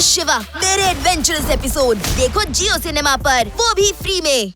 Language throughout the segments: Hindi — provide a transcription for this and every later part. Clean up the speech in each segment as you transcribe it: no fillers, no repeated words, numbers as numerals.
शिवा मेरे एडवेंचरस एपिसोड देखो जियो सिनेमा पर, वो भी फ्री में।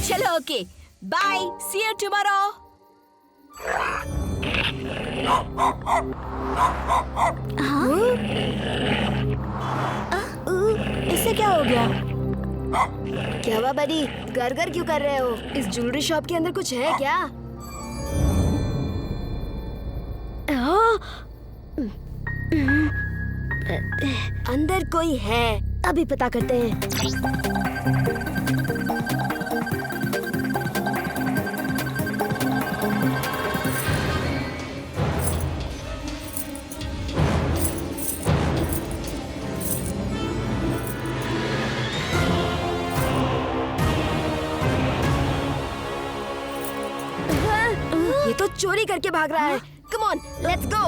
चलो okay, bye, see you tomorrow. इससे क्या हो गया? क्या हुआ बडी? घर क्यों कर रहे हो? इस ज्वेलरी शॉप के अंदर कुछ है क्या? अंदर कोई है, अभी पता करते हैं। ये तो चोरी करके भाग रहा है। Come on, let's go.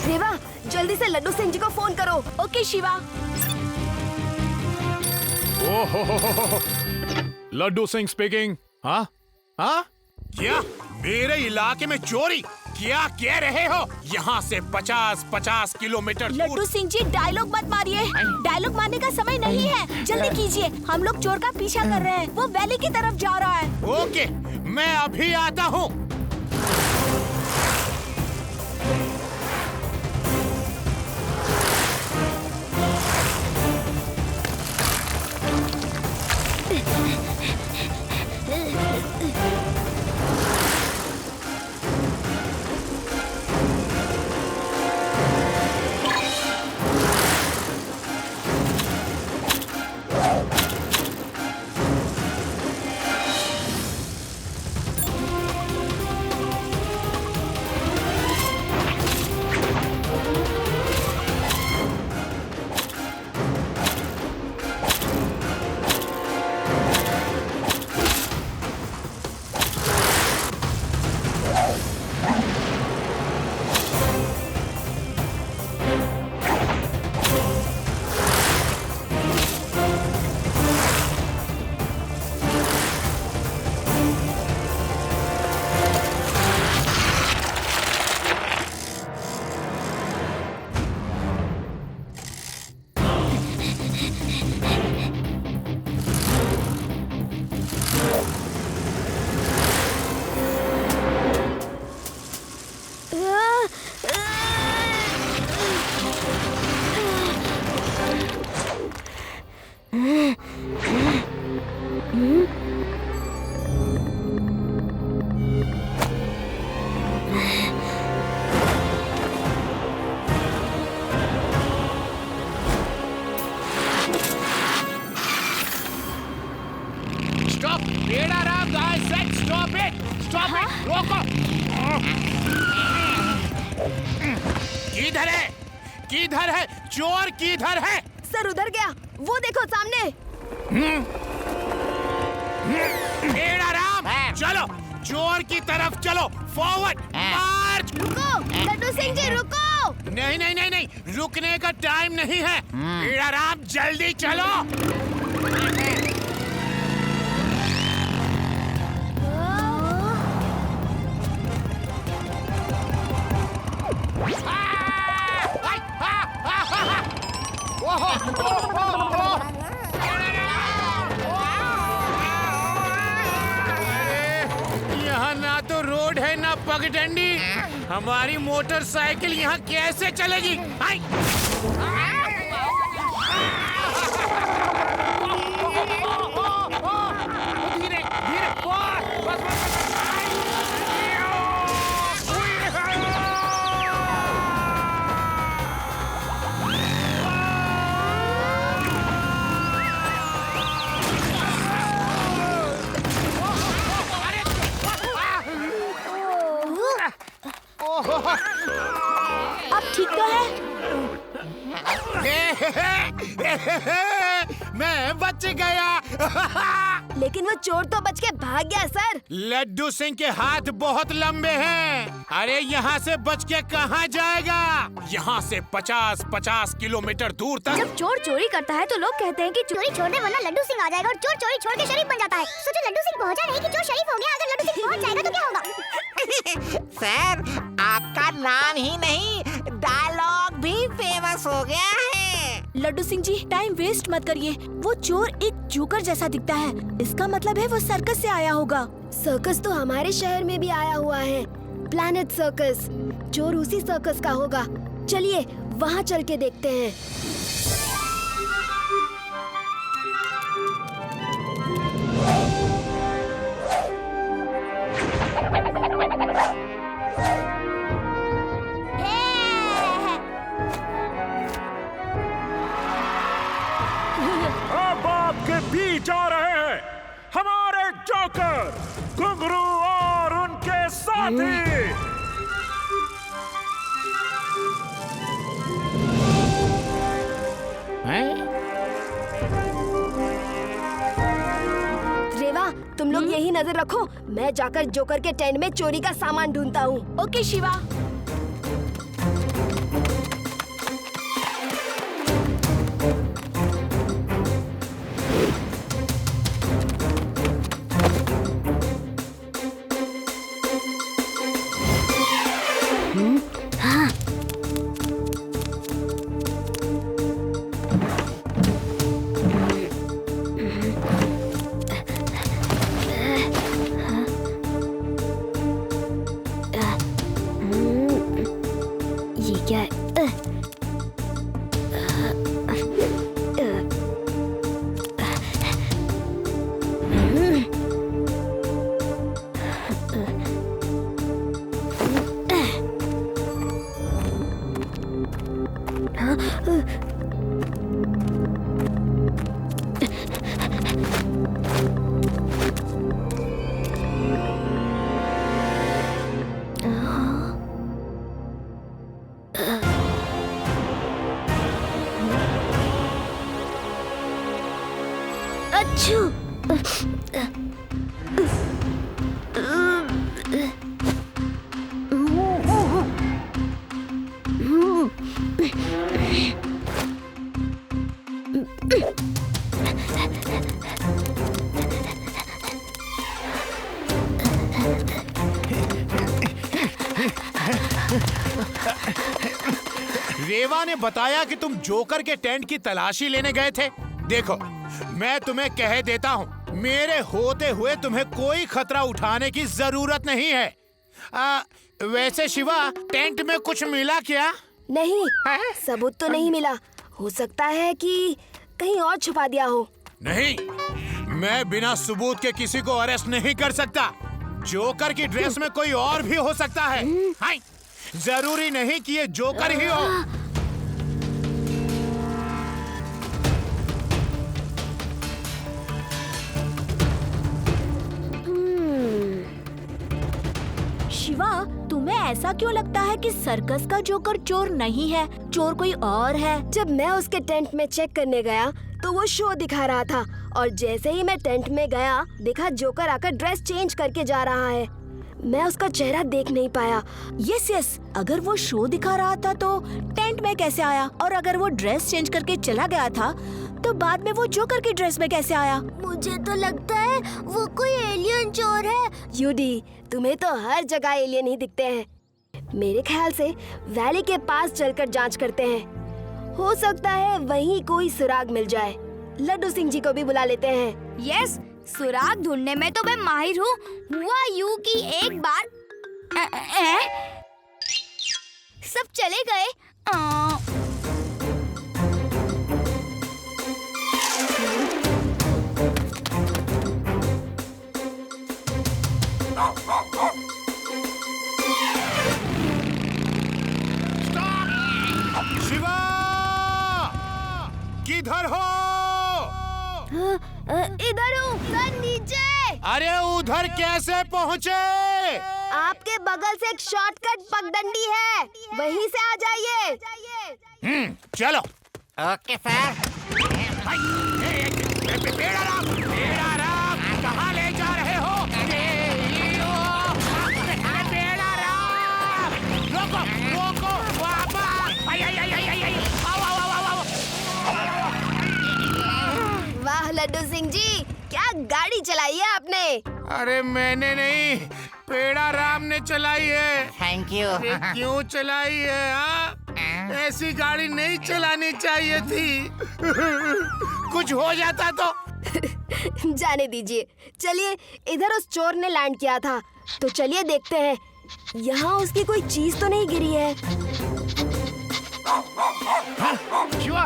Shiva, जल्दी से लड्डू सिंह जी को फोन करो। ओके शिवा। ओहो, लड्डू सिंह स्पीकिंग। हाँ हाँ, क्या मेरे इलाके में चोरी? क्या कह रहे हो? यहाँ से 50 किलोमीटर दूर। लड्डू सिंह जी डायलॉग मत मारिए, डायलॉग मारने का समय नहीं है। जल्दी कीजिए, हम लोग चोर का पीछा कर रहे हैं। वो वैली की तरफ जा रहा है। ओके, मैं अभी आता हूँ। Stop! Beda Ram, I said stop it! Stop it! रोको! किधर है? किधर है? चोर किधर है? सर उधर गया, वो देखो सामने। बेड़ा राम, चलो चोर की तरफ चलो। फॉरवर्ड मार्च। रुको लड्डू सिंह जी, रुको। नहीं नहीं नहीं नहीं, रुकने का टाइम नहीं है। बेड़ा राम, जल्दी चलो। यहाँ ना तो रोड है ना पगडंडी। हमारी मोटरसाइकिल यहाँ कैसे चलेगी? धीरे अब ठीक तो है? मैं बच गया। लेकिन वो चोर तो बच के भाग गया सर। लड्डू सिंह के हाथ बहुत लंबे हैं। अरे यहाँ से बच के कहाँ जाएगा? यहाँ से 50-50 किलोमीटर दूर तक। जब चोर चोरी करता है तो लोग कहते हैं कि चोरी छोड़ दे वरना लड्डू सिंह आ जाएगा और चोर चोरी छोड़ के शरीफ बन जाता है। सोचो लड्डू सिंह पहुंचा नहीं कि चोर शरीफ हो गया। अगर लड्डू सिंह पहुंच जाएगा तो क्या होगा? सर, आपका नाम ही नहीं, डायलॉग भी फेमस हो गया है। लड्डू सिंह जी, टाइम वेस्ट मत करिए। वो चोर एक जोकर जैसा दिखता है। इसका मतलब है वो सर्कस से आया होगा। सर्कस तो हमारे शहर में भी आया हुआ है, प्लैनेट सर्कस। चोर उसी सर्कस का होगा। चलिए वहाँ चल के देखते हैं। अब आपके बीच आ रहे हैं हमारे जोकर, घुंघरू और उनके साथी। रेवा, तुम लोग यही नजर रखो, मैं जाकर जोकर के टेंट में चोरी का सामान ढूंढता हूँ। ओके शिवा। ये क्या है? अच्छू। रेवा ने बताया कि तुम जोकर के टेंट की तलाशी लेने गए थे। देखो, मैं तुम्हें कह देता हूँ, मेरे होते हुए तुम्हें कोई खतरा उठाने की जरूरत नहीं है। वैसे शिवा, टेंट में कुछ मिला क्या? नहीं, सबूत तो नहीं मिला। हो सकता है कि कहीं और छुपा दिया हो। नहीं, मैं बिना सबूत के किसी को अरेस्ट नहीं कर सकता। जोकर की ड्रेस में कोई और भी हो सकता है। हाय, जरूरी नहीं कि ये जोकर ही हो। शिवा, तुम्हें ऐसा क्यों लगता है कि सर्कस का जोकर चोर नहीं है, चोर कोई और है? जब मैं उसके टेंट में चेक करने गया तो वो शो दिखा रहा था और जैसे ही मैं टेंट में गया देखा जोकर आकर ड्रेस चेंज करके जा रहा है। मैं उसका चेहरा देख नहीं पाया। यस, अगर वो शो दिखा रहा था तो टेंट में कैसे आया? और अगर वो ड्रेस चेंज करके चला गया था तो बाद में वो जोकर की ड्रेस में कैसे आया? मुझे तो लगता है वो कोई एलियन चोर है। यूडी, तुम्हें तो हर जगह एलियन ही दिखते हैं। मेरे ख्याल से वैली के पास चलकर जांच करते हैं। हो सकता है वहीं कोई सुराग मिल जाए। लड्डू सिंह जी को भी बुला लेते हैं। यस, सुराग ढूंढने में तो मैं माहिर हूँ। हुआ यूं कि एक बार सब चले गए। शिवा, किधर हो? इधर हूँ, सर नीचे। अरे उधर कैसे पहुँचे? आपके बगल से एक शॉर्टकट पगडंडी है, वहीं से आ जाइए। चलो। Okay sir. बेड़ा राम, कहाँ ले जा रहे हो? बेड़ा राम, रोको रोको, वापस। वाह लड्डू सिंह जी, क्या गाड़ी चलाई है आपने। अरे मैंने नहीं, पेड़ा राम ने चलाई है। Thank you. ये क्यों चलाई है? हाँ, ऐसी गाड़ी नहीं चलानी चाहिए थी। कुछ हो जाता तो। जाने दीजिए, चलिए इधर उस चोर ने लैंड किया था, तो चलिए देखते हैं यहाँ उसकी कोई चीज तो नहीं गिरी है। क्यों?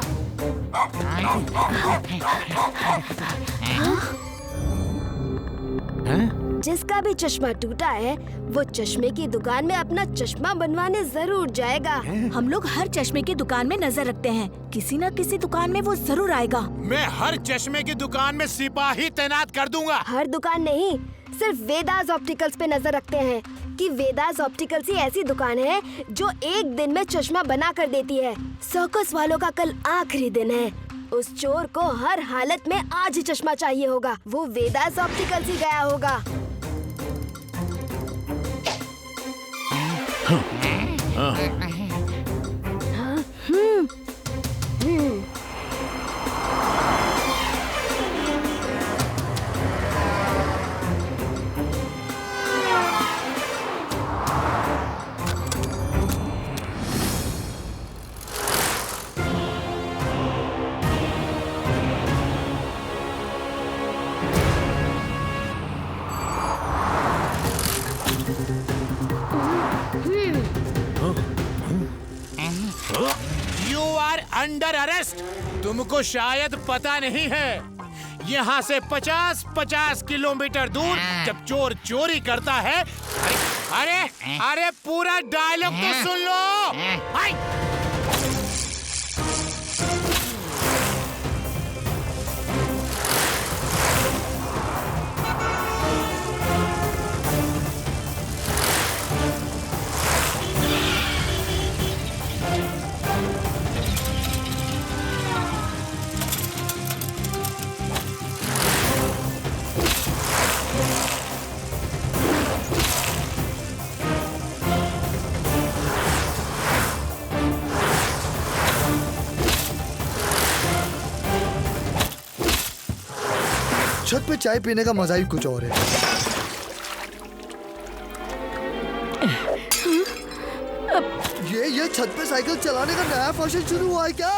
जिसका भी चश्मा टूटा है वो चश्मे की दुकान में अपना चश्मा बनवाने जरूर जाएगा। हम लोग हर चश्मे की दुकान में नजर रखते हैं, किसी न किसी दुकान में वो जरूर आएगा। मैं हर चश्मे की दुकान में सिपाही तैनात कर दूंगा। हर दुकान नहीं, सिर्फ वेदास ऑप्टिकल्स पे नजर रखते हैं कि वेदास ऑप्टिकल्स ही ऐसी दुकान है जो एक दिन में चश्मा बना कर देती है। सर्कस वालों का कल आखिरी दिन है, उस चोर को हर हालत में आज ही चश्मा चाहिए होगा। वो वेदास ऑप्टिकल्स ही गया होगा। You are under arrest. तुमको शायद पता नहीं है, यहाँ से 50-50 किलोमीटर दूर जब चोर चोरी करता है, अरे अरे पूरा डायलॉग तो सुन लो। हाय! छत पे चाय पीने का मजा ही कुछ और है। ये छत पे साइकिल चलाने का नया फैशन शुरू हुआ है क्या?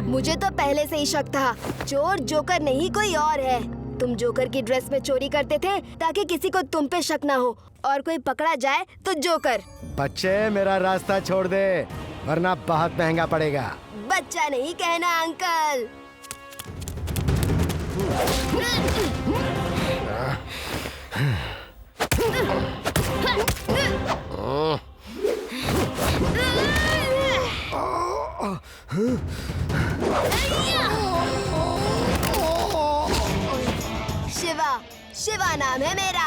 मुझे तो पहले से ही शक था, चोर जोकर नहीं कोई और है। तुम जोकर की ड्रेस में चोरी करते थे ताकि किसी को तुम पे शक ना हो, और कोई पकड़ा जाए तो जोकर। बच्चे मेरा रास्ता छोड़ दे, वरना बहुत महंगा पड़ेगा। बच्चा नहीं कहना अंकल। शिवा, शिवा नाम है मेरा।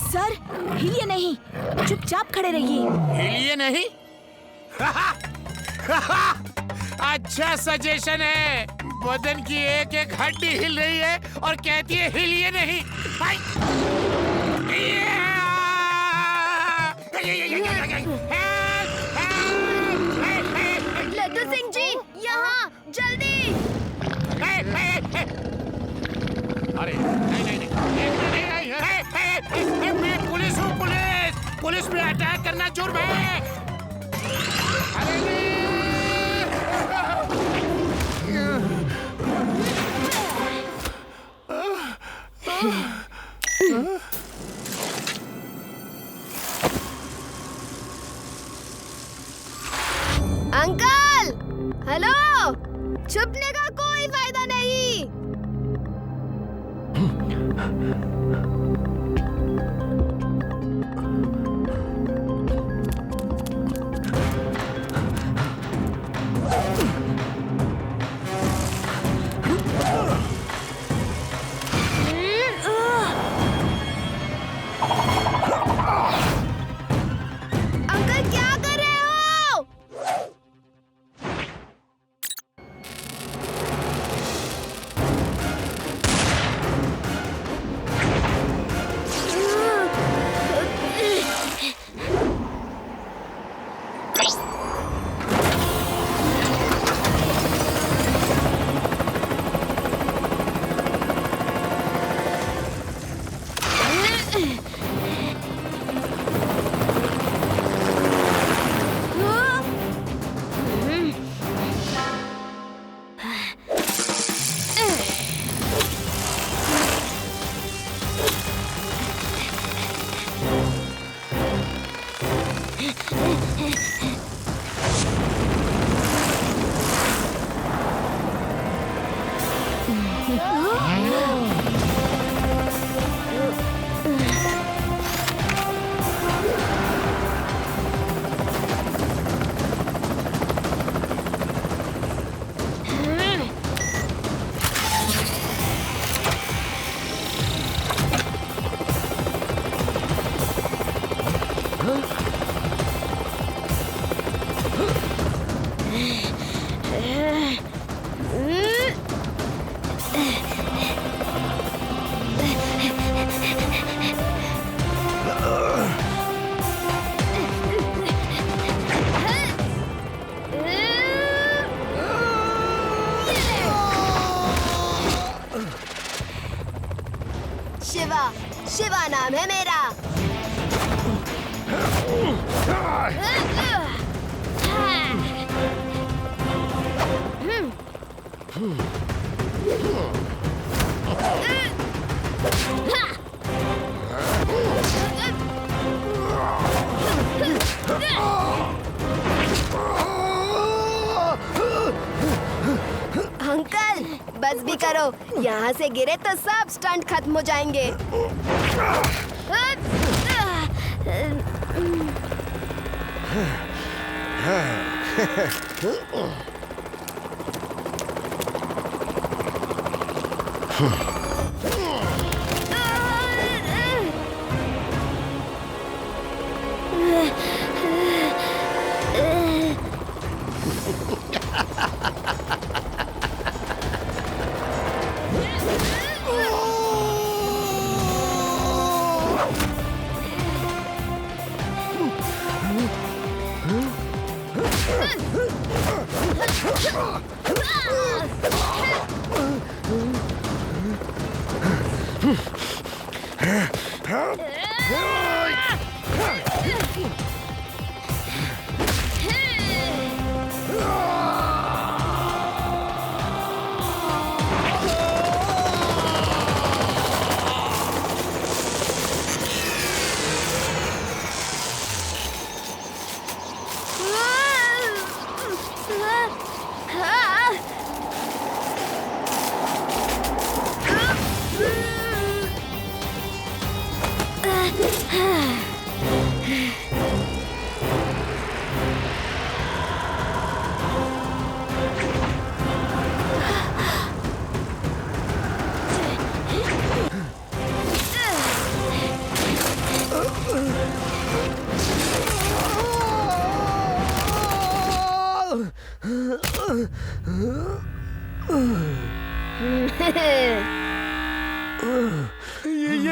सर हिलिए नहीं, चुपचाप खड़े रहिए। हिलिए नहीं? अच्छा सजेशन है। बदन की एक एक हड्डी हिल रही है और कहती है हिलिए नहीं। लड्डू सिंह जी यहाँ जल्दी। अरे नहीं, मैं पुलिस हूँ। पुलिस पे अटैक करना जुर्म है। अरे अंकल, हेलो, छुपने का कोई फायदा नहीं। अंकल क्या कर रहे हो? शिवा नाम है मेरा। अंकल बस भी करो, यहाँ से गिरे तो सब स्टंट खत्म हो जाएंगे।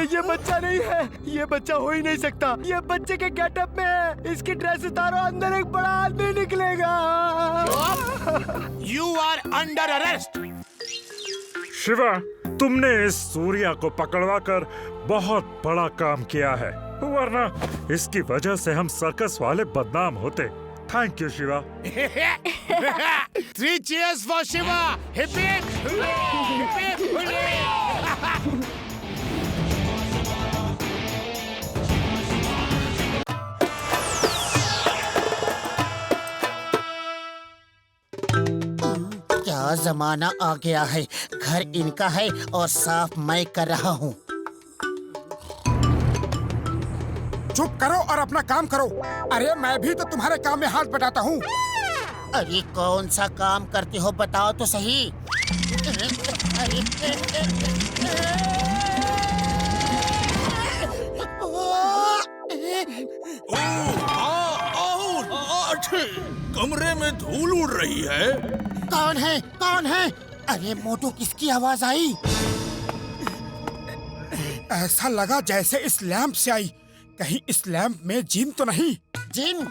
ये बच्चा नहीं है, ये बच्चा हो ही नहीं सकता। ये बच्चे के गेटअप में है। इसकी ड्रेस उतारो, अंदर एक बड़ा आदमी निकलेगा। You are under arrest. Shiva, तुमने इस सूर्या को पकड़वाकर बहुत बड़ा काम किया है, वरना इसकी वजह से हम सर्कस वाले बदनाम होते। Thank you Shiva. 3 cheers for Shiva. Hip hip hooray! Hip hip hooray! क्या जमाना आ गया है। घर इनका है और साफ मैं कर रहा हूँ। चुप करो और अपना काम करो। अरे मैं भी तो तुम्हारे काम में हाथ बटाता हूँ। अरे कौन सा काम करते हो बताओ तो सही। कमरे में धूल उड़ रही है। कौन है? कौन है? अरे मोटू, किसकी आवाज आई? ऐसा लगा जैसे इस लैंप से आई। कहीं इस लैंप में जिन तो नहीं? जिन?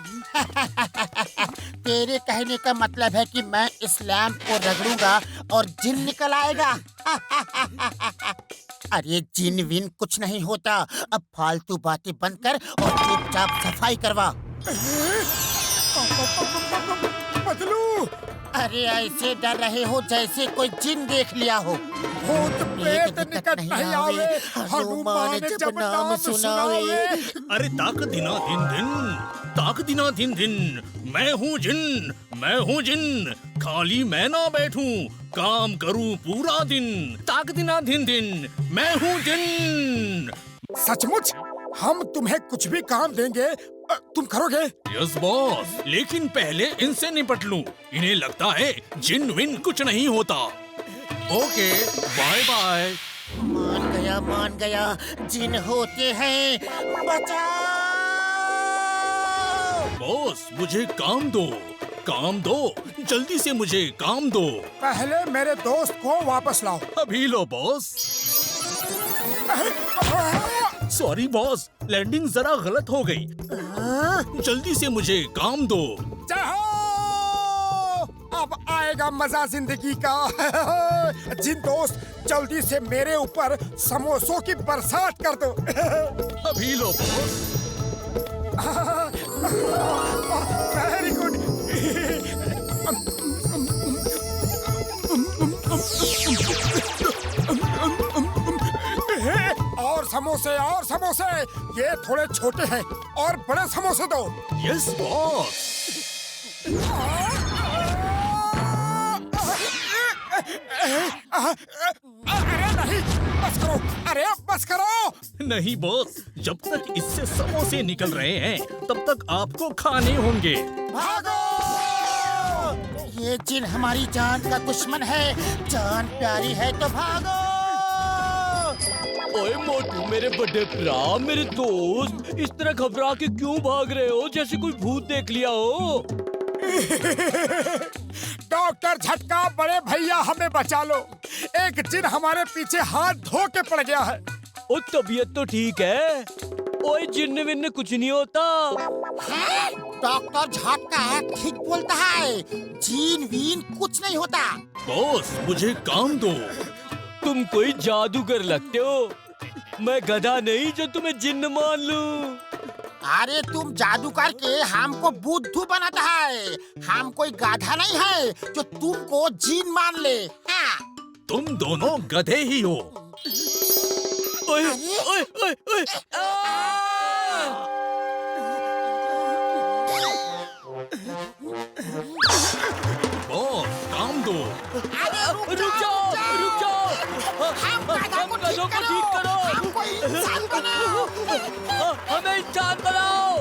तेरे कहने का मतलब है कि मैं इस लैंप को रगड़ूंगा और जिन निकल आएगा। अरे जिन विन कुछ नहीं होता। अब फालतू बातें बंद कर और चुपचाप सफाई करवा। बदलू, अरे ऐसे डर रहे हो जैसे कोई जिन देख लिया हो। भूत प्रेत निकट नहीं आवे, हनुमान जब नाम सुनावे। अरे ताक दिना दिन दिन, ताक दिना दिन दिन। मैं हूँ जिन, खाली मैं ना बैठूं, काम करूं पूरा दिन। ताक दिना दिन दिन, मैं हूँ जिन। सचमुच हम तुम्हें कुछ भी काम देंगे, तुम करोगे? यस बॉस, लेकिन पहले इनसे निपट लूं। इन्हें लगता है जिन विन कुछ नहीं होता। Okay, bye bye. मान गया, जिन होते हैं। बचाओ! बॉस, मुझे काम दो, जल्दी से मुझे काम दो। पहले मेरे दोस्त को वापस लाओ। अभी लो बॉस। सॉरी बॉस, लैंडिंग जरा गलत हो गई। जल्दी से मुझे काम दो। जाओ, अब आएगा मजा जिंदगी का। जिन दोस्त, जल्दी से मेरे ऊपर समोसों की बरसात कर दो। अभी लो बॉस। Very good. और समोसे, ये थोड़े छोटे हैं, और बड़े समोसे दो। Yes boss. अरे नहीं, बस करो। अरे बस करो। नहीं बॉस, जब तक इससे समोसे निकल रहे हैं तब तक आपको खाने होंगे। भागो! ये जिन हमारी जान का दुश्मन है। जान प्यारी है तो भागो! ओए मोटू, मेरे बड़े भरा, मेरे दोस्त, इस तरह घबरा के क्यों भाग रहे हो जैसे कोई भूत देख लिया हो? डॉक्टर झटका, बड़े भैया हमें बचा लो। एक जिन हमारे पीछे हाथ धो के पड़ गया है। ओ तबीयत तो ठीक है। ओए जिन्न विन्न कुछ नहीं होता। डॉक्टर झटका ठीक बोलता है। जीन वीन कुछ नहीं होता। बॉस, मुझे काम दो। तुम कोई जादूगर लगते हो। मैं गधा नहीं जो तुम्हें जिन्न मान लूं। अरे तुम जादू करके हमको बुद्धू बनाता है। हम कोई गाधा नहीं है जो तुमको जीन मान ले। हाँ। तुम दोनों गधे ही हो। ओए, ओए, ओए, ओए, बॉस, काम दो। रुक जाओ। हम गधों को ठीक करो। हमको इंसान बनाओ। हमें इंसान बनाओ।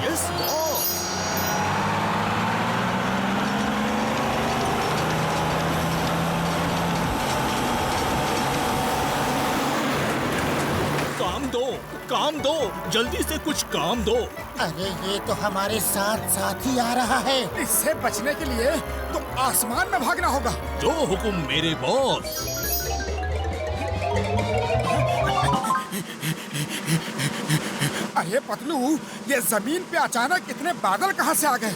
Yes boss. काम दो, जल्दी से कुछ काम दो। अरे ये तो हमारे साथ साथ ही आ रहा है। इससे बचने के लिए तो आसमान में भागना होगा। जो हुक्म मेरे बॉस। अरे पतलू, ये जमीन पे अचानक इतने बादल कहाँ से आ गए?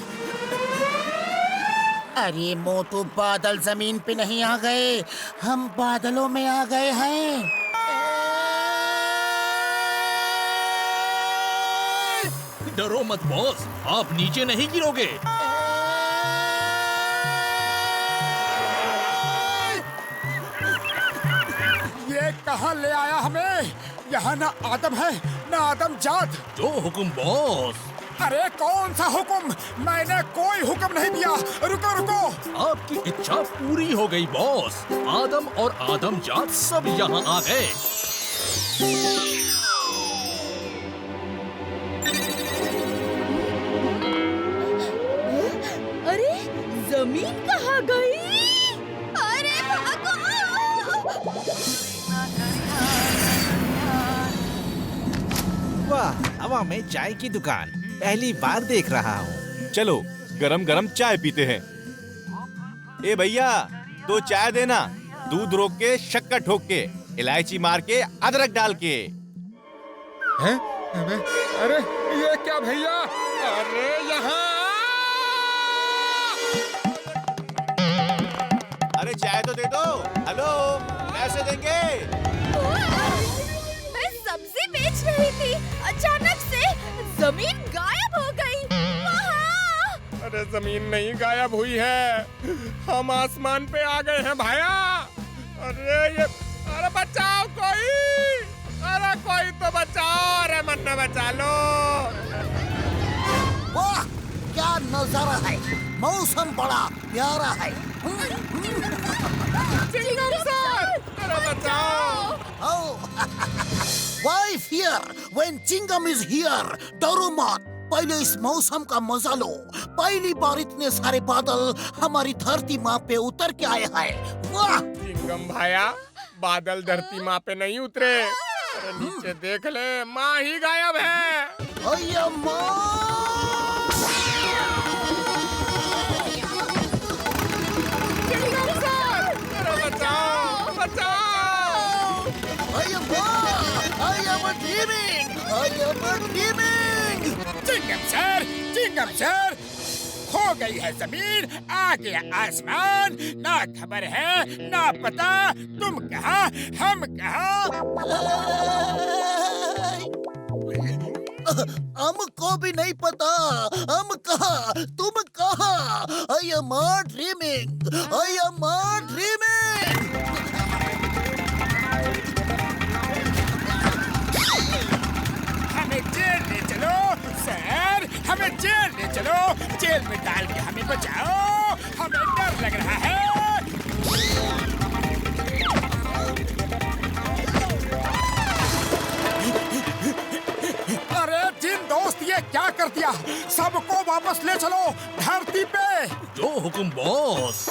अरे मोटू, बादल जमीन पे नहीं आ गए, हम बादलों में आ गए हैं। डरो मत बॉस, आप नीचे नहीं गिरोगे। ये कहाँ ले आया हमें? यहाँ ना आदम है ना आदम जात। जो हुक्म बॉस। अरे कौन सा हुक्म? मैंने कोई हुक्म नहीं दिया। रुको रुको। आपकी इच्छा पूरी हो गई बॉस। आदम और आदम जात सब यहाँ आ गए। अरे जमीन कहाँ गई? अरे भागो! वाह, हवा में चाय की दुकान पहली बार देख रहा हूँ। चलो गरम गरम चाय पीते हैं। ए भैया, 2 चाय देना, दूध रोक के, शक्कर ठोक के, इलायची मार के, अदरक डाल के। हैं? अरे ये क्या भैया? अरे यहाँ! अरे चाय तो दे दो। हेलो, कैसे देंगे? मैं सब्जी बेच रही थी, अचानक से जमीन गायब हो गई। वहाँ! अरे जमीन नहीं गायब हुई है, हम आसमान पे आ गए हैं भाया। अरे बचाओ कोई! अरे कोई तो बचाओ! अरे मन्ना बचा लो! वाह, क्या नजारा है! मौसम बड़ा प्यारा है। चिंगम सर, अरे बचाओ! Wife here when Chingam is here. डरो मत, पहले इस मौसम का मजा लो। पहली बार इतने सारे बादल हमारी धरती माँ पे उतर के आए हैं। वाह! चिंगम भाया, बादल धरती माँ पे नहीं उतरे। अरे नीचे देख ले, माँ ही गायब है। अय्या माँ! बचाओ! बचाओ! I am a dreaming! Chingum sir, खो गई है जमीन, आ गया आसमान, ना खबर है ना पता, तुम कहाँ हम कहाँ? हमको भी नहीं पता, हम कहाँ तुम कहाँ? I am a dreaming! हमें जेल ले चलो सर, हमें जेल ले चलो, जेल में डाल के हमें बचाओ, हमें डर लग रहा है। अरे जिन दोस्त, ये क्या कर दिया? सबको वापस ले चलो धरती पे। जो हुक्म बॉस।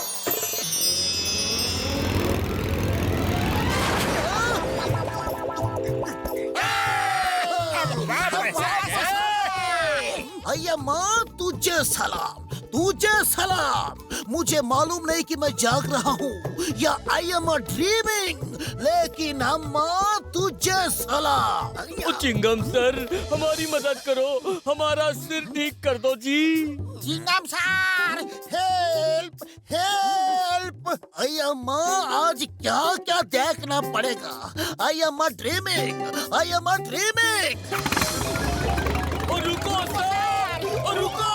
अय्या माँ, तुझे सलाम। मुझे मालूम नहीं कि मैं जाग रहा हूँ या आई एम अ ड्रीमिंग, लेकिन अम्मा तुझे सलाम। चिंगम सर, हमारी मदद करो, हमारा सिर ठीक कर दो जी। Chewing gum sir, help! अय्या माँ, आज क्या क्या देखना पड़ेगा? I am a dreaming. और रुको सर, और रुको!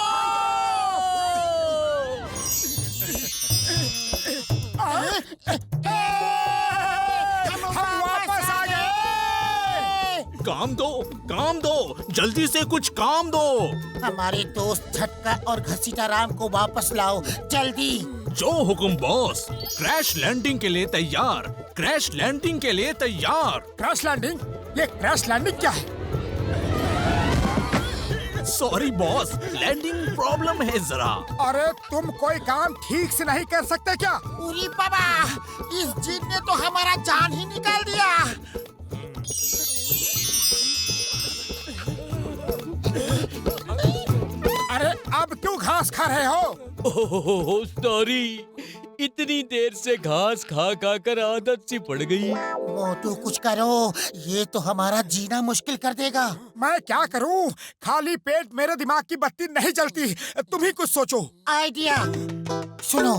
हम वापस आ गए। काम दो, जल्दी से कुछ काम दो। हमारे दोस्त झटका और घसीटा राम को वापस लाओ, जल्दी। जो हुक्म बॉस। क्रैश लैंडिंग के लिए तैयार। क्रैश लैंडिंग क्या है? सॉरी बॉस, लैंडिंग प्रॉब्लम है जरा। अरे तुम कोई काम ठीक से नहीं कर सकते क्या? उरी बाबा, इस जिन ने तो हमारा जान ही निकाल दिया। अब क्यों घास खा रहे हो? ओह सॉरी, इतनी देर से घास खा खा कर आदत सी पड़ गई। मोटू कुछ करो, ये तो हमारा जीना मुश्किल कर देगा। मैं क्या करूं? खाली पेट मेरे दिमाग की बत्ती नहीं जलती। तुम ही कुछ सोचो। आइडिया सुनो।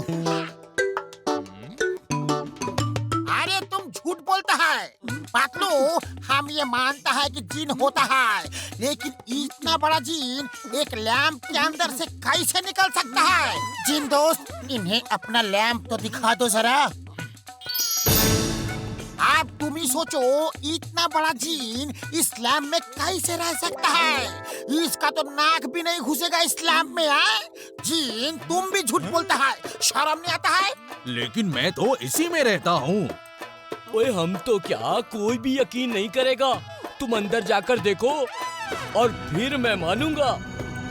अरे तुम झूठ बोलता है पतलू, हम ये मानता है कि जीन होता है, लेकिन इतना बड़ा जीन एक लैंप के अंदर से कैसे निकल सकता है? जीन दोस्त, इन्हें अपना लैंप तो दिखा दो जरा। आप तुम ही सोचो, इतना बड़ा जीन इस लैंप में कैसे रह सकता है? इसका तो नाक भी नहीं घुसेगा इस लैंप में। है जीन, तुम भी झूठ बोलता है, शर्म नहीं आता है? लेकिन मैं तो इसी में रहता हूँ। ओए हम तो क्या, कोई भी यकीन नहीं करेगा। तुम अंदर जाकर देखो और फिर मैं मानूंगा।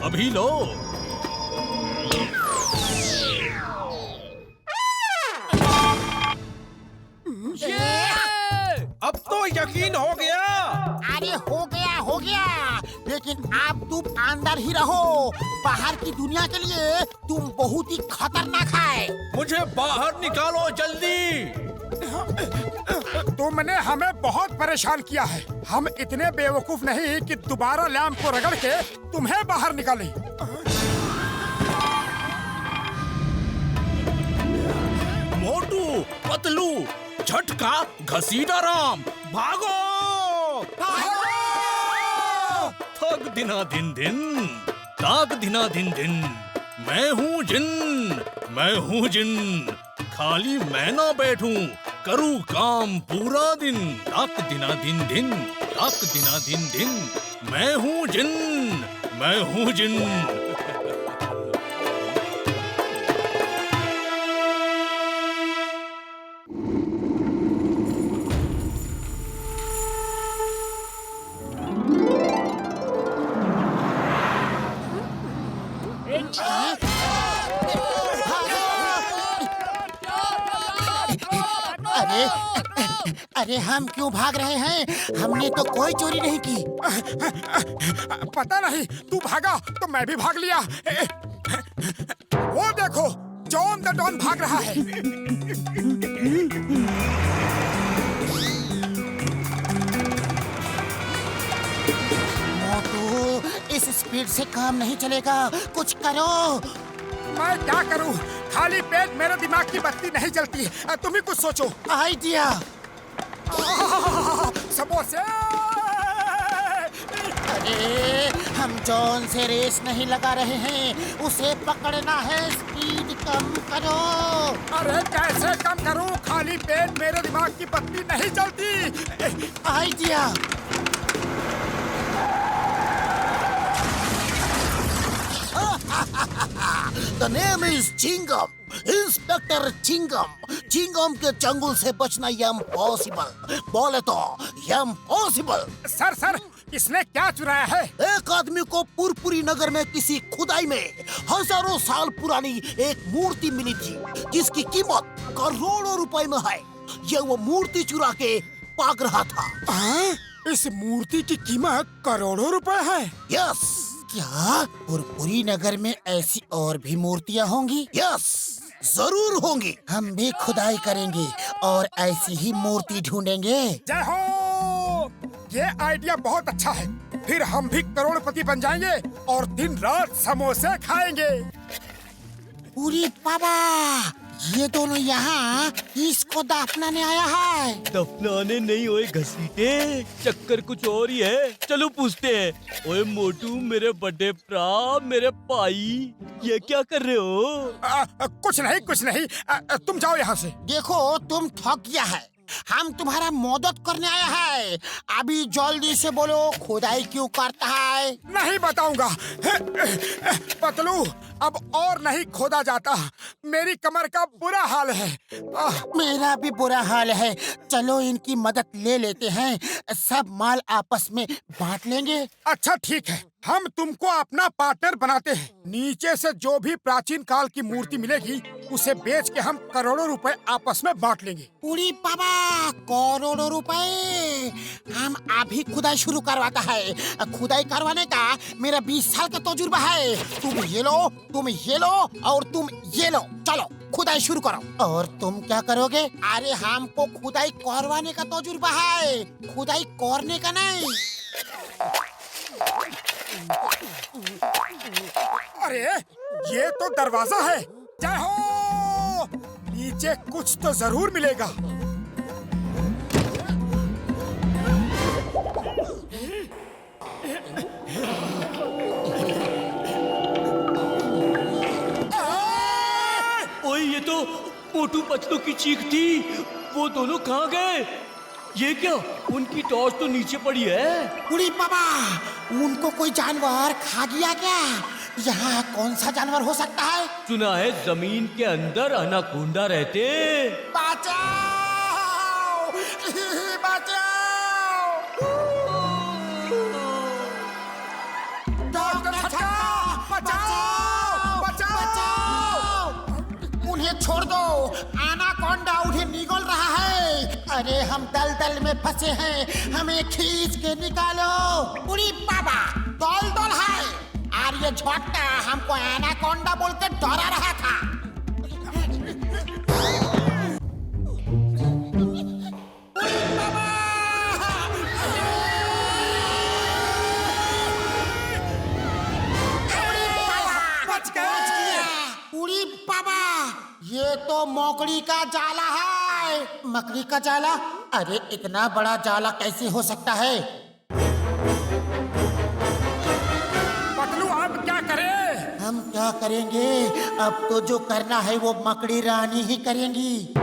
अभी लो। अब तो यकीन हो गया। अरे हो गया, लेकिन अब तुम अंदर ही रहो। बाहर की दुनिया के लिए तुम बहुत ही खतरनाक है। मुझे बाहर निकालो जल्दी। तुमने हमें बहुत परेशान किया है। हम इतने बेवकूफ नहीं कि दोबारा लैंप को रगड़ के तुम्हें बाहर निकालें। मोटू, पतलू, झटका, घसीटा राम, भागो! थक दिना दिन दिन, ताक दिना दिन दिन। मैं हूँ जिन, खाली मैं ना बैठूं, करूँ काम पूरा दिन। ताक दिना दिन दिन, ताक दिना दिन दिन। मैं हूँ जिन। अरे हम क्यों भाग रहे हैं? हमने तो कोई चोरी नहीं की। पता नहीं, तू भागा तो मैं भी भाग लिया। वो देखो, जॉन द डॉन भाग रहा है। मोटू, इस स्पीड से काम नहीं चलेगा, कुछ करो। मैं क्या करूं? खाली पेट मेरे दिमाग की बत्ती नहीं जलती। तुम ही कुछ सोचो। आइडिया। समोसे। अरे हम जॉन से रेस नहीं लगा रहे हैं, उसे पकड़ना है। स्पीड कम करो। अरे कैसे कम करूं? खाली पेट मेरे दिमाग की बत्ती नहीं जलती। Idea. The name is Chingum, inspector Chingum. Chingum के चंगुल से बचना इम्पॉसिबल। बोले तो इम्पॉसिबल। सर, इसने क्या चुराया है? एक आदमी को पुरपुरी नगर में किसी खुदाई में हजारों साल पुरानी एक मूर्ति मिली थी, जिसकी कीमत करोड़ों रुपए में है। ये वो मूर्ति चुरा के भाग रहा था। इस मूर्ति की कीमत करोड़ों रुपए है? यस। क्या पुरपुरी नगर में ऐसी और भी मूर्तियाँ होंगी? यस, जरूर होंगी। हम भी खुदाई करेंगे और ऐसी ही मूर्ति ढूंढेंगे। जय हो! ये आइडिया बहुत अच्छा है। फिर हम भी करोड़पति बन जाएंगे और दिन रात समोसे खाएंगे। पूरी बाबा, ये दोनों यहाँ इसको दफनाने आया है। दफनाने नहीं ओए घसीटे, चक्कर कुछ और ही है। चलो पूछते हैं। ओए मोटू, मेरे बड़े भरा, मेरे भाई, ये क्या कर रहे हो? कुछ नहीं। तुम जाओ यहाँ से। देखो, तुम ठग गया है। हम तुम्हारा मदद करने आया है। अभी जल्दी से बोलो, खुदाई क्यों करता है? नहीं बताऊंगा। पतलू, अब और नहीं खोदा जाता। मेरी कमर का बुरा हाल है। मेरा भी बुरा हाल है। चलो इनकी मदद ले लेते हैं, सब माल आपस में बांट लेंगे। अच्छा ठीक है, हम तुमको अपना पार्टनर बनाते हैं। नीचे से जो भी प्राचीन काल की मूर्ति मिलेगी उसे बेच के हम करोड़ों रुपए आपस में बांट लेंगे। उड़ी बाबा, करोड़ों रुपए! हम अभी खुदाई शुरू करवाता है। खुदाई करवाने का मेरा 20 साल का तजुर्बा है। तुम ये लो, तुम ये लो और तुम ये लो। चलो खुदाई शुरू करो। और तुम क्या करोगे? अरे हमको खुदाई करवाने का तजुर्बा है, खुदाई करने का नहीं। अरे ये तो दरवाजा है। जय हो! नीचे कुछ तो जरूर मिलेगा। ओए ये तो मोटू पतलू की चीख थी। वो दोनों कहाँ गए? ये क्या, उनकी टॉर्च तो नीचे पड़ी है। उड़ी बाबा, उनको कोई जानवर खा गया क्या? यहाँ कौन सा जानवर हो सकता है? सुना है जमीन के अंदर अनाकोंडा रहते। बचाओ! बचाओ! डॉक्टर छक्का! बचाओ! बचाओ! उन्हें छोड़ दो, अनाकोंडा उन्हें निगल रहा है। अरे हम दलदल में फंसे हैं, हमें खींच के निकालो। उड़ी बाबा, दलदल है। और ये झोंका हमको एनाकोंडा बोल के डरा रहा था। बच गया। उड़ी बाबा, ये तो मकड़ी का जाला है। मकड़ी का जाला? अरे इतना बड़ा जाला कैसे हो सकता है? हम क्या करेंगे? अब तो जो करना है वो मकड़ी रानी ही करेंगी।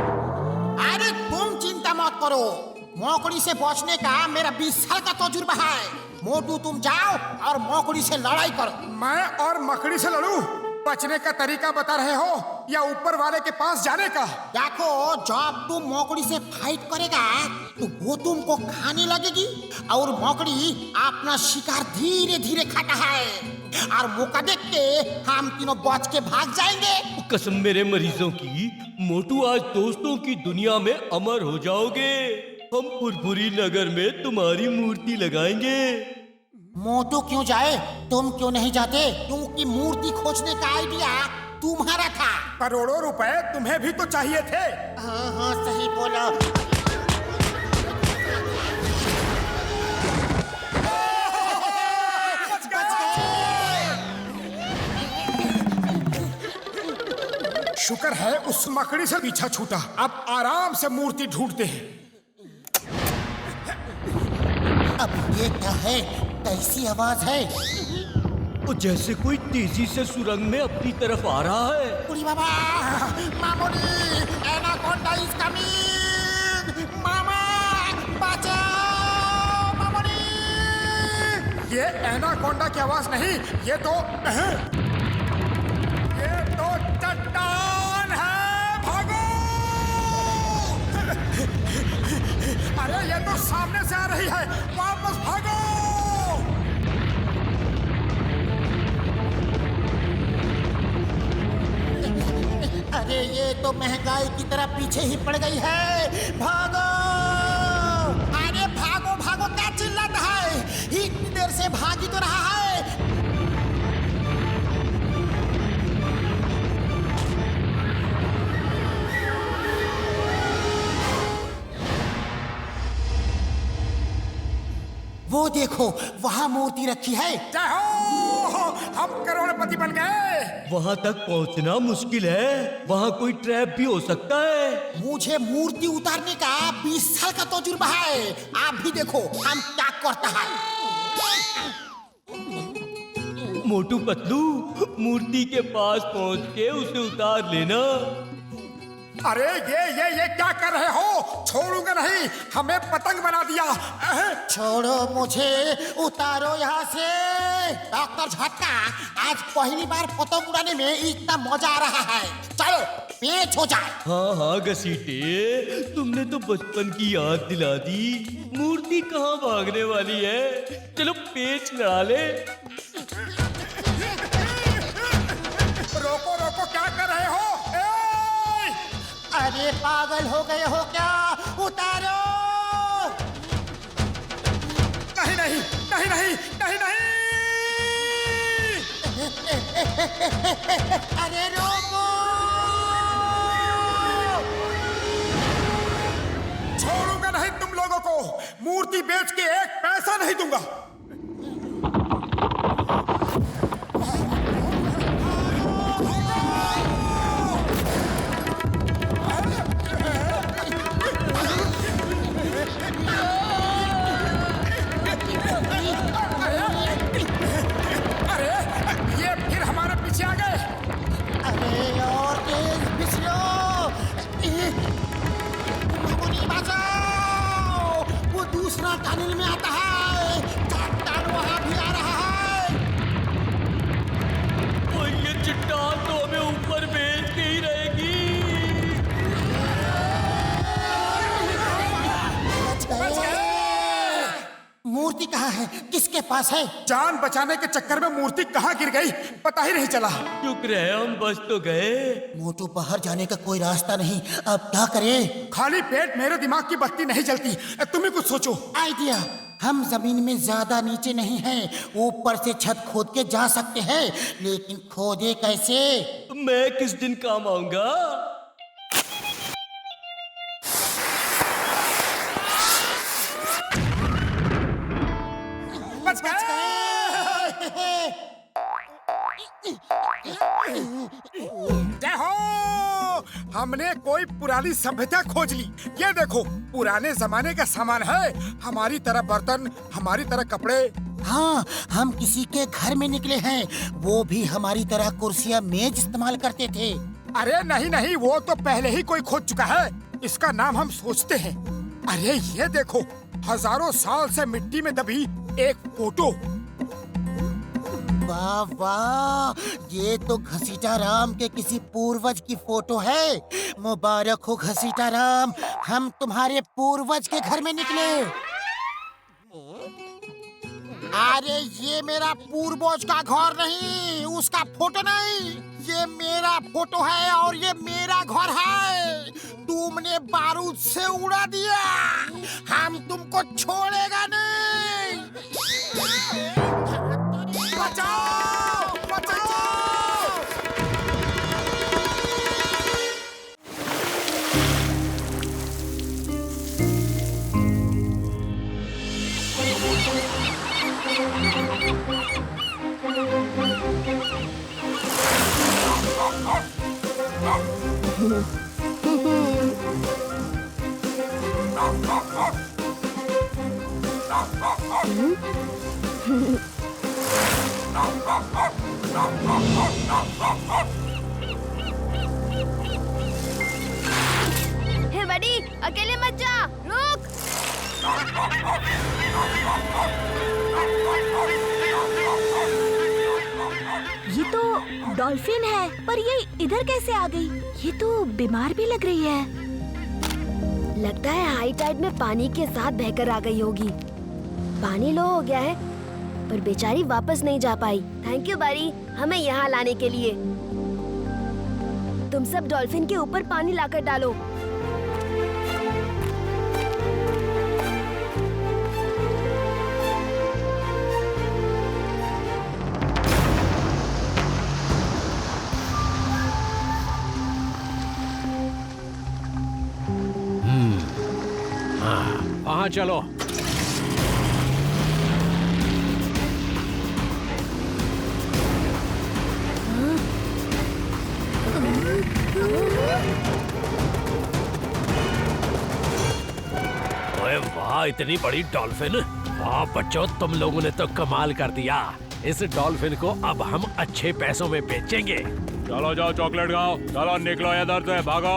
अरे तुम चिंता मत करो, मकड़ी से बचने का मेरा 20 साल का तजुर्बा है। मोटू तुम जाओ और मकड़ी से लड़ाई करो। मैं और मकड़ी से लड़ूं? बचने का तरीका बता रहे हो या ऊपर वाले के पास जाने का? देखो, जब तुम मकड़ी से फाइट करेगा तो वो तुमको खाने लगेगी और मकड़ी अपना शिकार धीरे धीरे खाता है। और मौका देख के हम तीनों बच के भाग जाएंगे। कसम मेरे मरीजों की, मोटू आज दोस्तों की दुनिया में अमर हो जाओगे। हम पुरपुरी नगर में तुम्हारी मूर्ति लगाएंगे। मोटू क्यों जाए, तुम क्यों नहीं जाते? क्योंकि मूर्ति खोजने का आइडिया तुम्हारा था। करोड़ों रुपए तुम्हें भी तो चाहिए थे। हाँ हाँ सही बोला। शुक्र है उस मकड़ी से पीछा छूटा। अब आराम से मूर्ति ढूंढते हैं। अब ये क्या है? कैसी आवाज है? वो जैसे कोई तेजी से सुरंग में अपनी तरफ आ रहा है। उड़ी बाबा, मामूली, एनाकोंडा इज कमिंग। मामा, बचाओ मामूली। ये एनाकोंडा की आवाज नहीं, ये तो चट्टान है। भागो! अरे ये तो सामने से आ रही है, वापस भागो! अरे ये तो महंगाई की तरह पीछे ही पड़ गई है। भागो! अरे भागो भागो, क्या चिल्लाता है? इतनी देर से भागी तो रहा है। वो देखो, वहाँ मूर्ति रखी है। जय हो! हम करोड़पति बन गए। वहाँ तक पहुँचना मुश्किल है, वहाँ कोई ट्रैप भी हो सकता है। मुझे मूर्ति उतारने का 20 साल का तजुर्बा है। आप भी देखो हम क्या करता है। मोटू पतलू, मूर्ति के पास पहुँच के उसे उतार लेना। अरे ये क्या कर रहे हो? छोड़ूंगा नहीं, हमें पतंग बना दिया। छोड़ो मुझे, उतारो यहाँ से। डॉक्टर झटका, आज पहली बार पतंग उड़ाने में इतना मजा आ रहा है। चलो पेच हो जाए। हाँ घसीटे, तुमने तो बचपन की याद दिला दी। मूर्ति कहाँ भागने वाली है? चलो पेच लड़ा ले। रोको रोको, क्या कर रहे हो? अरे पागल हो गए हो क्या? उतारो। नहीं नहीं नहीं नहीं नहीं नहीं। अरे रोको। छोड़ूंगा नहीं तुम लोगों को। मूर्ति बेच के एक पैसा नहीं दूंगा। टनल में आता है। चट्टान वहाँ भी आ रहा है। और ये चट्टान तो हमें ऊपर भेज के ही रहेगी। मूर्ति कहाँ है? किसके पास है? जान बचाने के चक्कर में मूर्ति कहाँ गिर गई पता ही नहीं चला। शुक्र है हम बच तो गए। मोटू, बाहर जाने का कोई रास्ता नहीं, अब क्या करें? खाली पेट मेरे दिमाग की बत्ती नहीं जलती। तुम ही कुछ सोचो। आइडिया। हम जमीन में ज्यादा नीचे नहीं हैं, ऊपर से छत खोद के जा सकते हैं, लेकिन खोदे कैसे? मैं किस दिन काम आऊंगा? जय हो, हमने कोई पुरानी सभ्यता खोज ली। ये देखो, पुराने जमाने का सामान है। हमारी तरह बर्तन, हमारी तरह कपड़े। हाँ, हम किसी के घर में निकले हैं। वो भी हमारी तरह कुर्सियाँ मेज इस्तेमाल करते थे। अरे नहीं नहीं, वो तो पहले ही कोई खोज चुका है। इसका नाम हम सोचते हैं। अरे ये देखो, हजारों साल से मिट्टी में दबी एक फोटो। वाह वाह, ये तो घसीटा राम के किसी पूर्वज की फोटो है। मुबारक हो घसीटा राम, हम तुम्हारे पूर्वज के घर में निकले। अरे ये मेरा पूर्वज का घर नहीं, उसका फोटो नहीं, ये मेरा फोटो है और ये मेरा घर है। तुमने बारूद से उड़ा दिया, हम तुमको छोड़ेगा नहीं। बचाओ बचाओ। हे बड़ी, अकेले मत जा, रुक। ये तो डॉल्फिन है, पर ये इधर कैसे आ गई? ये तो बीमार भी लग रही है। लगता है हाई टाइड में पानी के साथ बहकर आ गई होगी। पानी लो हो गया है, पर बेचारी वापस नहीं जा पाई। थैंक यू बारी, हमें यहाँ लाने के लिए। तुम सब डॉल्फिन के ऊपर पानी लाकर डालो। वहाँ चलो। ओए वाह, इतनी बड़ी डॉल्फिन। वाह बच्चों, तुम लोगों ने तो कमाल कर दिया। इस डॉल्फिन को अब हम अच्छे पैसों में बेचेंगे। चलो जाओ, चॉकलेट खाओ। चलो निकलो इधर से, भागो।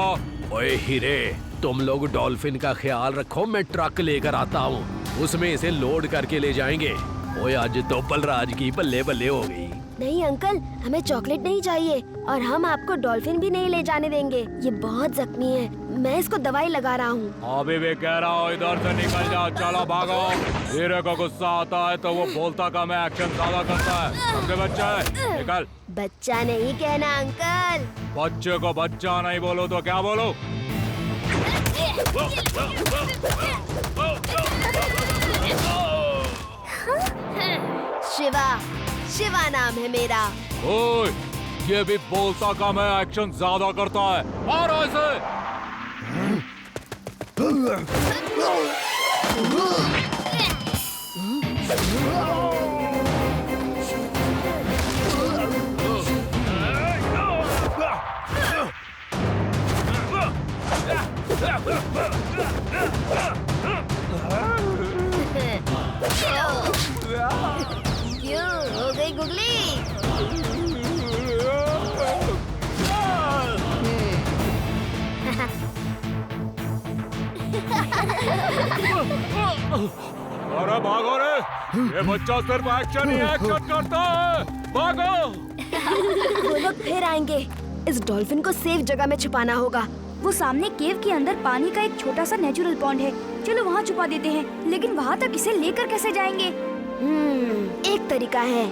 ओए हीरे, तुम लोग डॉल्फिन का ख्याल रखो, मैं ट्रक लेकर आता हूँ, उसमें इसे लोड करके ले जाएंगे। ओए आज तो बलराज की बल्ले बल्ले हो गई। नहीं अंकल, हमें चॉकलेट नहीं चाहिए और हम आपको डॉल्फिन भी नहीं ले जाने देंगे। ये बहुत जख्मी है, मैं इसको दवाई लगा रहा हूँ। अभी भी कह रहा हूँ इधर से निकल जाओ, चलो भागो। हीरे को गुस्सा आता है तो वो बोलता कम है, एक्शन ज्यादा करता है। समझे बच्चे? निकल। बच्चा नहीं कहना अंकल। बच्चे को बच्चा नहीं बोलो तो क्या बोलो? शिवा, शिवा नाम है मेरा। ओए, ये भी बोलता कम है, एक्शन ज्यादा करता है। मारो इसे। क्यों हो गई गुगली? अरे भागो रे, ये बच्चा सिर्फ एक्शन ही एक्शन करता है। भागो। वो लोग फिर आएंगे। इस डॉल्फिन को सेफ जगह में छुपाना होगा। वो सामने केव के अंदर पानी का एक छोटा सा नेचुरल पॉन्ड है, चलो वहाँ छुपा देते हैं। लेकिन वहाँ तक इसे लेकर कैसे जाएंगे? एक तरीका है।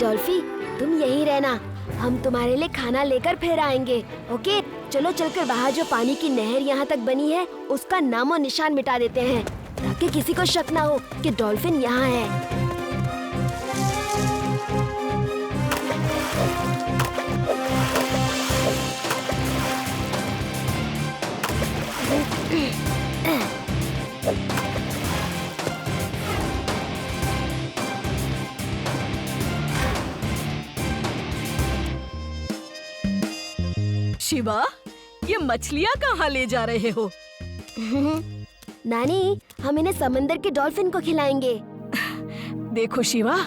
डॉल्फी, तुम यहीं रहना, हम तुम्हारे लिए खाना लेकर फिर आएंगे। ओके, चलो चलकर बाहर जो पानी की नहर यहाँ तक बनी है उसका नामो निशान मिटा देते हैं, ताकि किसी को शक ना हो कि डॉल्फिन यहाँ है। शिवा, ये मछलियाँ कहाँ ले जा रहे हो? नानी, हम इन्हें समंदर के डॉल्फिन को खिलाएंगे। देखो शिवा,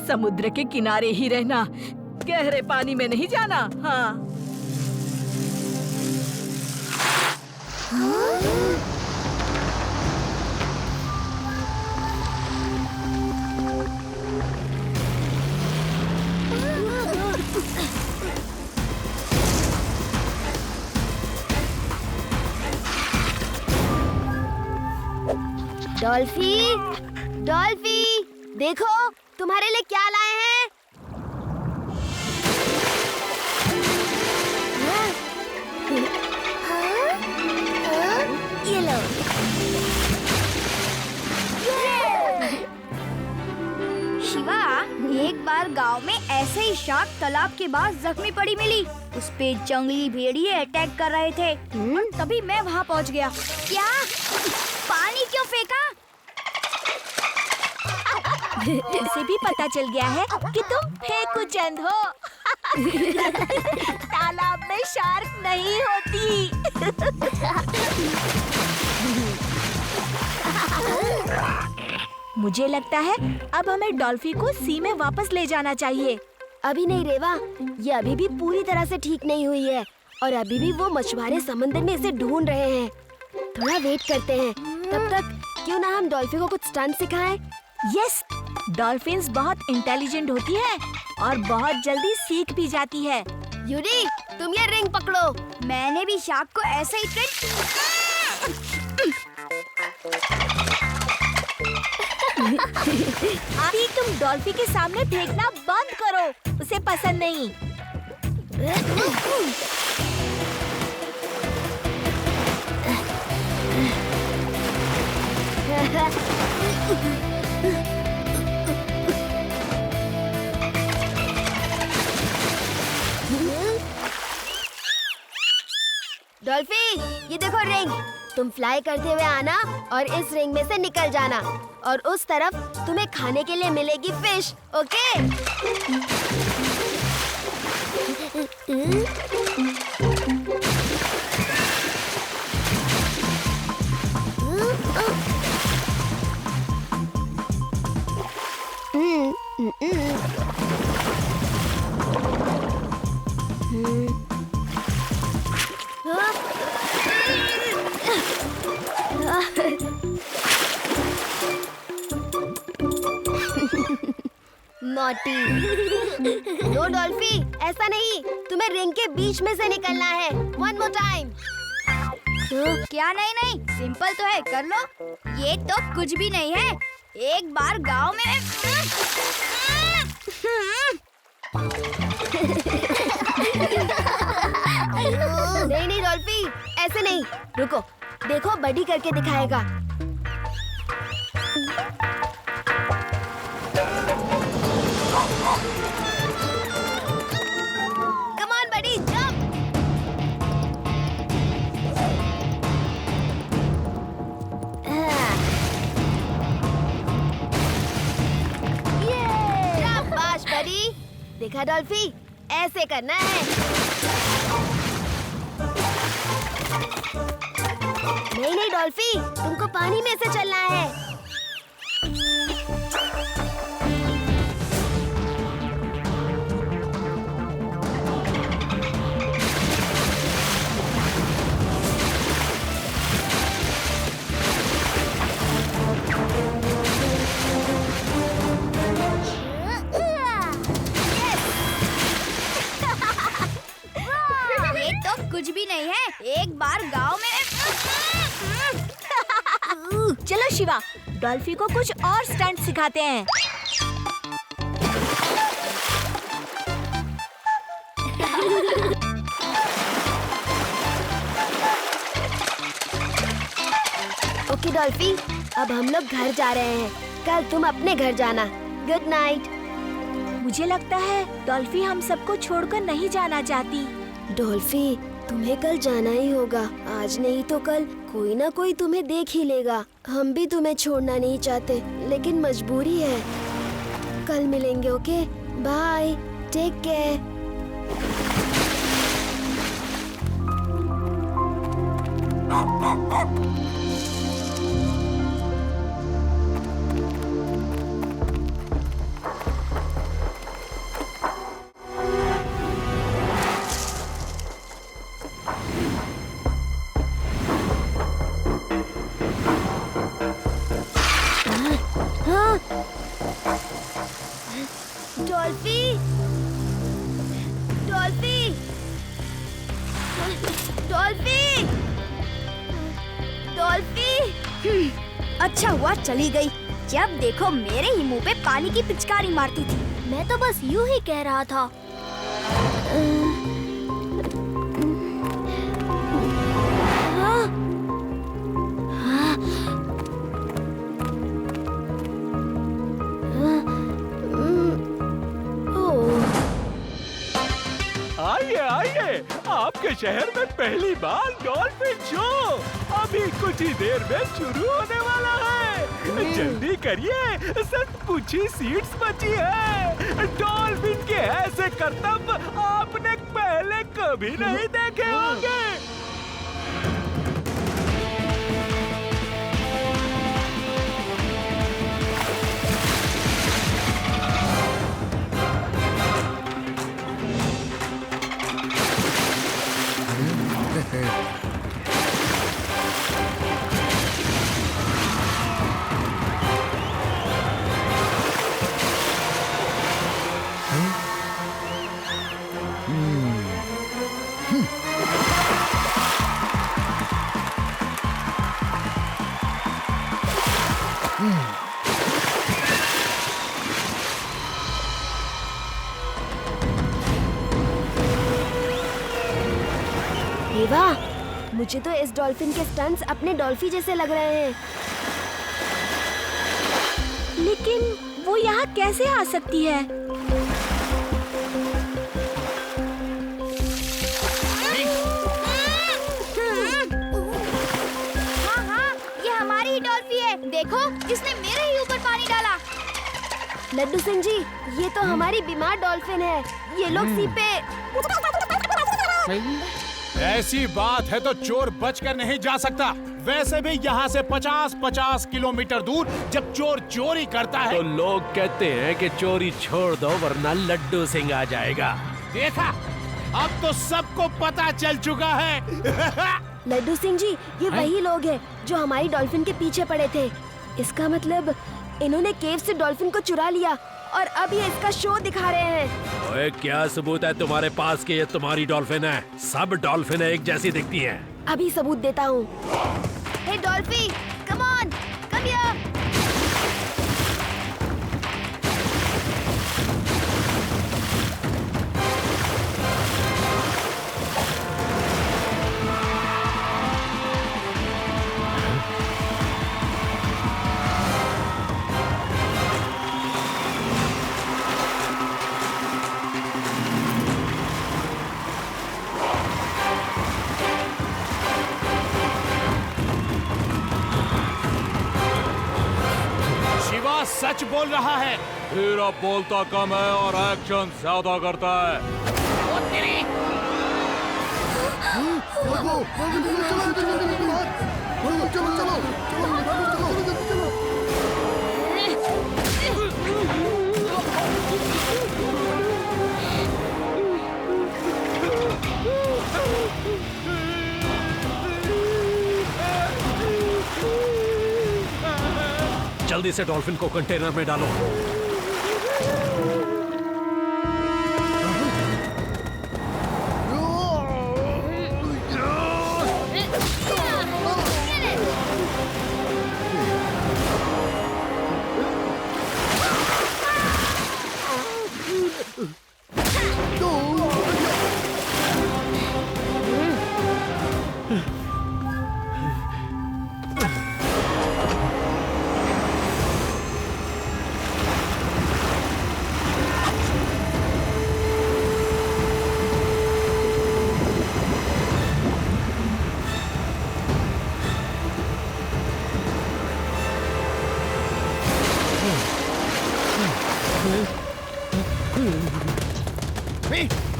समुद्र के किनारे ही रहना, गहरे पानी में नहीं जाना। हाँ। डॉल्फी, डॉल्फी, देखो तुम्हारे लिए क्या लाए हैं। ये लो। शिवा, एक बार गांव में ऐसे ही शार्क तालाब के पास जख्मी पड़ी मिली। उस पे जंगली भेड़िए अटैक कर रहे थे। तभी मैं वहाँ पहुँच गया। क्या? पानी क्यों फेंका? इसे भी पता चल गया है कि तुम फेंकूचंद हो। तालाब में शार्क नहीं होती। मुझे लगता है अब हमें डॉल्फी को सी में वापस ले जाना चाहिए। अभी नहीं रेवा, ये अभी भी पूरी तरह से ठीक नहीं हुई है और अभी भी वो मछुआरे समंदर में इसे ढूंढ रहे हैं। थोड़ा वेट करते हैं, तब तक क्यों ना हम डॉल्फिन को कुछ स्टंट सिखाएं? यस, डॉल्फिन्स बहुत इंटेलिजेंट होती है और बहुत जल्दी सीख भी जाती है। यूरी, तुम ये रिंग पकड़ो। मैंने भी शार्क को ऐसे ही ट्रेन। अभी तुम डॉल्फिन के सामने फेंकना बंद करो, उसे पसंद नहीं। डॉल्फिन, ये देखो रिंग। तुम फ्लाई करते हुए आना और इस रिंग में से निकल जाना और उस तरफ तुम्हें खाने के लिए मिलेगी फिश, ओके? नॉटी। नो डॉल्फी, ऐसा नहीं, तुम्हें रिंग के बीच में से निकलना है। One more time. क्या? नहीं, सिंपल तो है, कर लो। ये तो कुछ भी नहीं है। एक बार गांव में नहीं डॉल्फी, ऐसे नहीं। रुको, देखो बडी करके दिखाएगा। Come on, buddy, jump! शाबाश बडी। देखा डॉल्फी, ऐसे करना है। नहीं डॉल्फी, तुमको पानी में से चलना है। ये तो कुछ भी नहीं है। एक बार गांव में चलो शिवा, डॉल्फिन को कुछ और स्टंट सिखाते हैं। ओके डॉल्फी, अब हम लोग घर जा रहे हैं। कल तुम अपने घर जाना। Good night. मुझे लगता है डॉल्फिन हम सबको छोड़कर नहीं जाना चाहती। डॉल्फी, तुम्हें कल जाना ही होगा। आज नहीं तो कल कोई ना कोई तुम्हें देख ही लेगा। हम भी तुम्हें छोड़ना नहीं चाहते, लेकिन मजबूरी है। कल मिलेंगे, okay? Bye, take care. Dolphy, Dolphy, Dolphy, Dolphy. अच्छा हुआ चली गई। जब देखो मेरे ही मुंह पे पानी की पिचकारी मारती थी। मैं तो बस यूं ही कह रहा था। आइए आइए, आपके शहर में पहली बार डॉल्फिन शो अभी कुछ ही देर में शुरू होने वाला है। जल्दी करिए, सिर्फ कुछ ही सीट्स बची है। डॉल्फिन के ऐसे करतब आपने पहले कभी नहीं देखे होंगे। अरे वाह, मुझे तो इस डॉल्फिन के स्टंट्स अपने डॉल्फी जैसे लग रहे हैं। लेकिन वो यहाँ कैसे आ सकती है? हाँ हाँ, ये हमारी ही डॉल्फी है। देखो, इसने मेरे ही ऊपर पानी डाला। लड्डू सिंह जी, ये तो हमारी बीमार डॉल्फिन है। ये लोग सीपे। ऐसी बात है तो चोर बचकर नहीं जा सकता। वैसे भी यहाँ से 50-50 किलोमीटर दूर जब चोर चोरी करता है तो लोग कहते हैं कि चोरी छोड़ दो वरना लड्डू सिंह आ जाएगा। देखा, अब तो सबको पता चल चुका है। लड्डू सिंह जी, ये वही लोग हैं जो हमारी डॉल्फिन के पीछे पड़े थे। इसका मतलब इन्होंने केव से डॉल्फिन को चुरा लिया और अब ये इसका शो दिखा रहे हैं। ओए, क्या सबूत है तुम्हारे पास कि ये तुम्हारी डॉल्फिन है? सब डॉल्फिन एक जैसी दिखती हैं। अभी सबूत देता हूँ। हे डॉल्फी, कम ऑन, कम हियर। सच बोल रहा है। हीरा बोलता कम है और एक्शन ज्यादा करता है। जल्दी से डॉल्फिन को कंटेनर में डालो।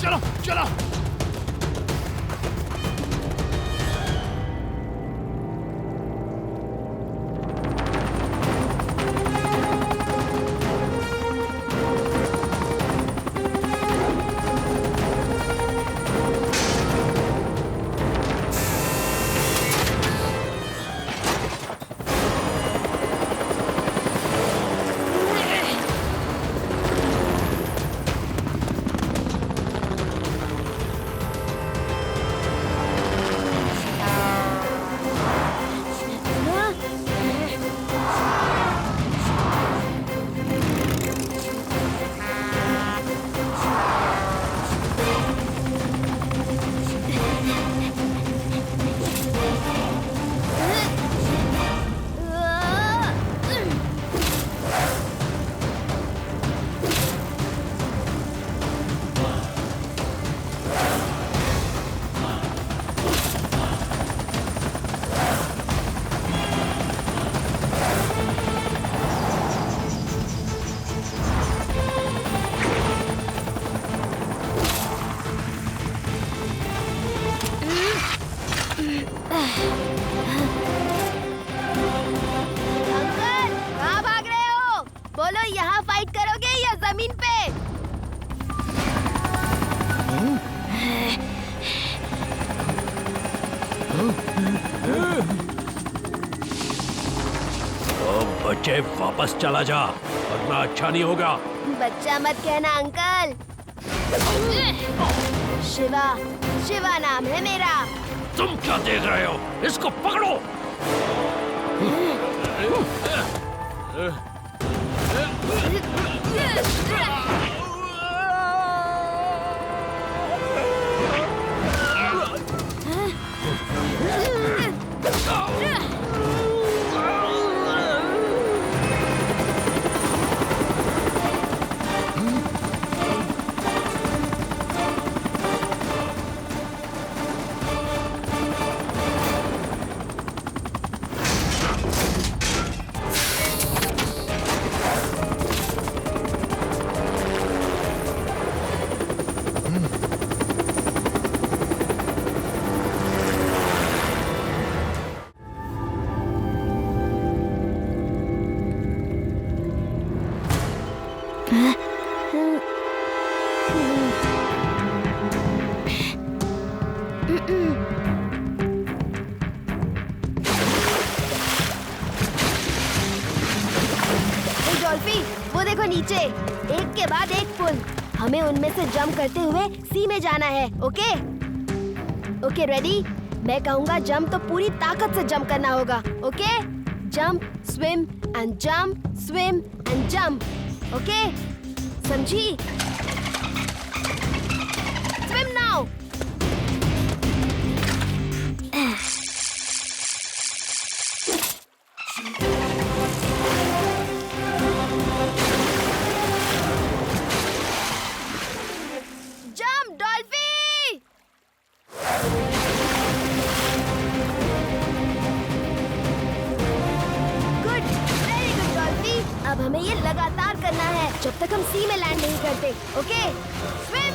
चलो चलो। बच्चे वापस चला जा वरना अच्छा नहीं होगा। बच्चा मत कहना अंकल। शिवा, शिवा नाम है मेरा। तुम क्या देख रहे हो? इसको पकड़ो। हमें उनमें से जंप करते हुए सी में जाना है। Okay okay ready? मैं कहूँगा जंप तो पूरी ताकत से जंप करना होगा। Okay jump swim and jump swim and jump. Okay समझी? Swim now. Jump Dolphy. Good, very good Dolphy. अब हमें ये लगातार करना है जब तक हम सी में लैंड नहीं करते। Okay swim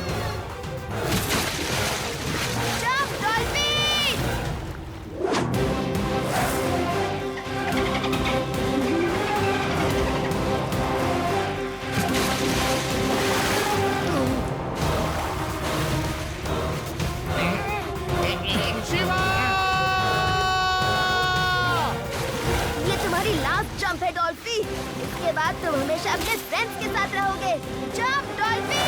jump डॉल्फी। ये तुम्हारी लास्ट जंप है डॉल्फी। इसके बाद तुम हमेशा अपने फ्रेंड्स के साथ रहोगे। जंप डॉल्फी।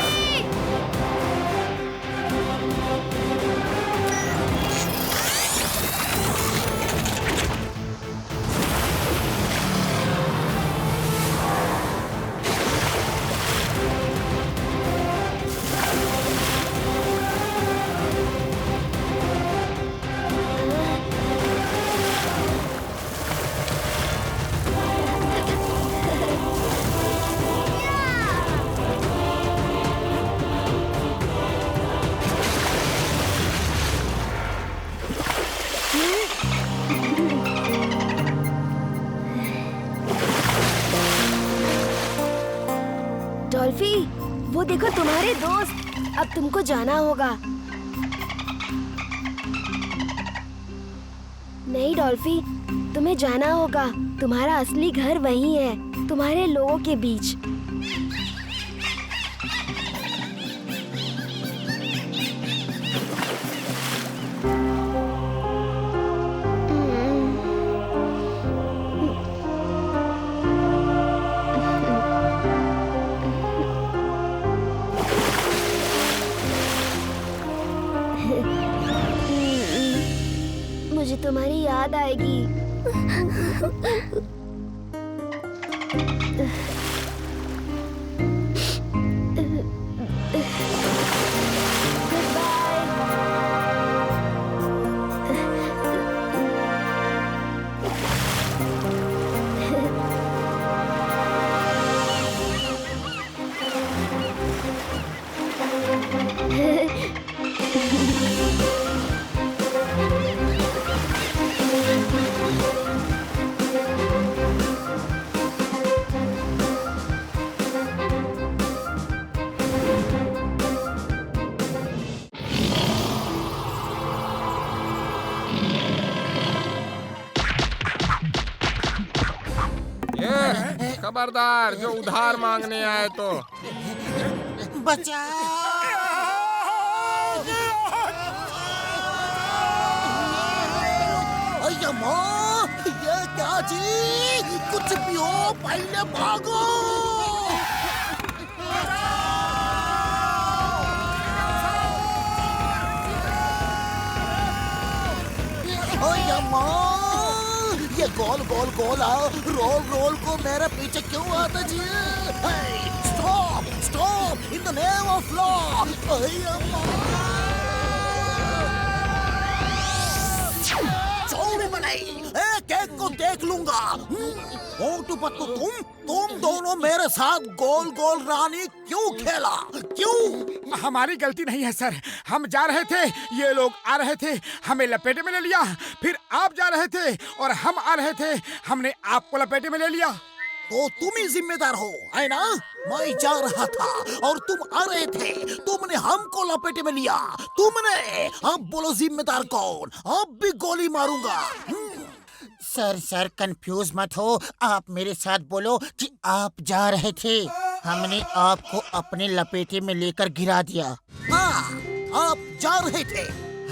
डॉल्फी, वो देखो तुम्हारे दोस्त। अब तुमको जाना होगा। नहीं डॉल्फी, तुम्हें जाना होगा। तुम्हारा असली घर वहीं है, तुम्हारे लोगों के बीच। मुझे तुम्हारी याद आएगी। खबरदार, जो उधार मांगने आए तो बचाओ। अय्या माँ, ये क्या जी? कुछ भी हो, पहले भागो। अय्या माँ, ये गोल गोल गोल आओ, रोल रोल को मेरे पीछे क्यों आता जी? Stop stop in the name of law. चोरी बनाई, एक एक को देख लूंगा। मोटू पतलू, तुम दोनों मेरे साथ गोल गोल रानी क्यों खेला? क्यों? हमारी गलती नहीं है सर। हम जा रहे थे, ये लोग आ रहे थे, हमें लपेटे में ले लिया। फिर आप जा रहे थे और हम आ रहे थे, हमने आपको लपेटे में ले लिया। तो तुम ही जिम्मेदार हो, है ना? मैं जा रहा था और तुम आ रहे थे, तुमने हमको लपेटे में लिया। तुमने। अब बोलो जिम्मेदार कौन? अब भी गोली मारूंगा। सर कंफ्यूज मत हो। आप मेरे साथ बोलो कि आप जा रहे थे, हमने आपको अपने लपेटे में लेकर गिरा दिया। हाँ, आप जा रहे थे।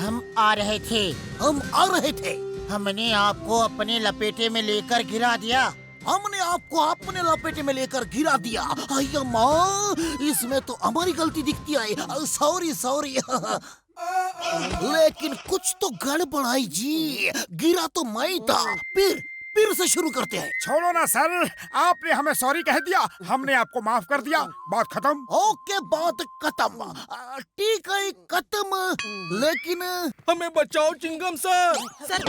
हम आ रहे थे। हम आ रहे थे। हमने आपको अपने लपेटे में लेकर गिरा दिया। हमने आपको अपने लपेटे में लेकर गिरा दिया। अय्या माँ, इसमें तो हमारी गलती दिखती है। Sorry sorry. लेकिन कुछ तो गड़बड़ाई जी, गिरा तो मैं ही था। फिर से शुरू करते हैं। छोड़ो ना सर, आपने हमें सॉरी कह दिया, हमने आपको माफ कर दिया, बात खत्म। ओके, बात खत्म। ठीक है, खत्म। लेकिन हमें बचाओ चिंगम सर। सर,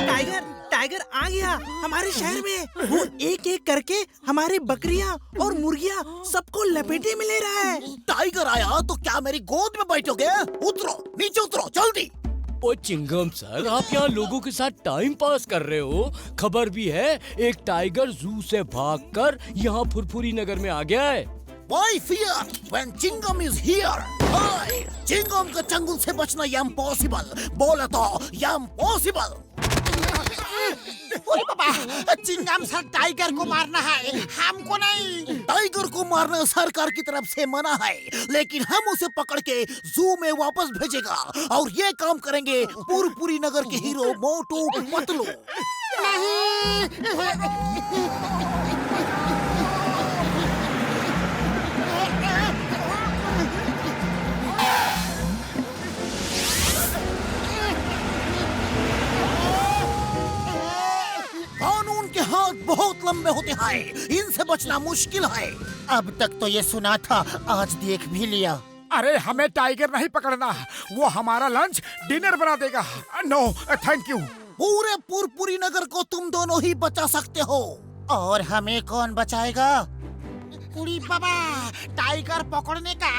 टाइगर आ गया हमारे शहर में। वो एक एक करके हमारी बकरियां और मुर्गियां सबको लपेटे में ले रहा है। टाइगर आया तो क्या मेरी गोद में बैठोगे? उतरो, नीचे उतरो जल्दी। ओ चिंगम सर, आप यहाँ लोगों के साथ टाइम पास कर रहे हो। खबर भी है एक टाइगर जू से भागकर यहाँ फुरफुरी नगर में आ गया है। Why fear when Chingam is here? Hi, Chingam का चंगुल से बचना इम्पॉसिबल। बोला तो इम्पॉसिबल। ओए बाबा, चिंगम सर टाइगर को मारना है, हमको नहीं। टाइगर को मारना सरकार की तरफ से मना है, लेकिन हम उसे पकड़ के जू में वापस भेजेगा। और ये काम करेंगे पुरपुरी नगर के हीरो मोटू पतलू। कानून के हाथ बहुत लंबे होते हैं, इनसे बचना मुश्किल है। अब तक तो ये सुना था, आज देख भी लिया। अरे हमें टाइगर नहीं पकड़ना, वो हमारा लंच डिनर बना देगा। No thank you. पूरे पुरपुरी नगर को तुम दोनों ही बचा सकते हो। और हमें कौन बचाएगा? उड़ी बाबा, टाइगर पकड़ने का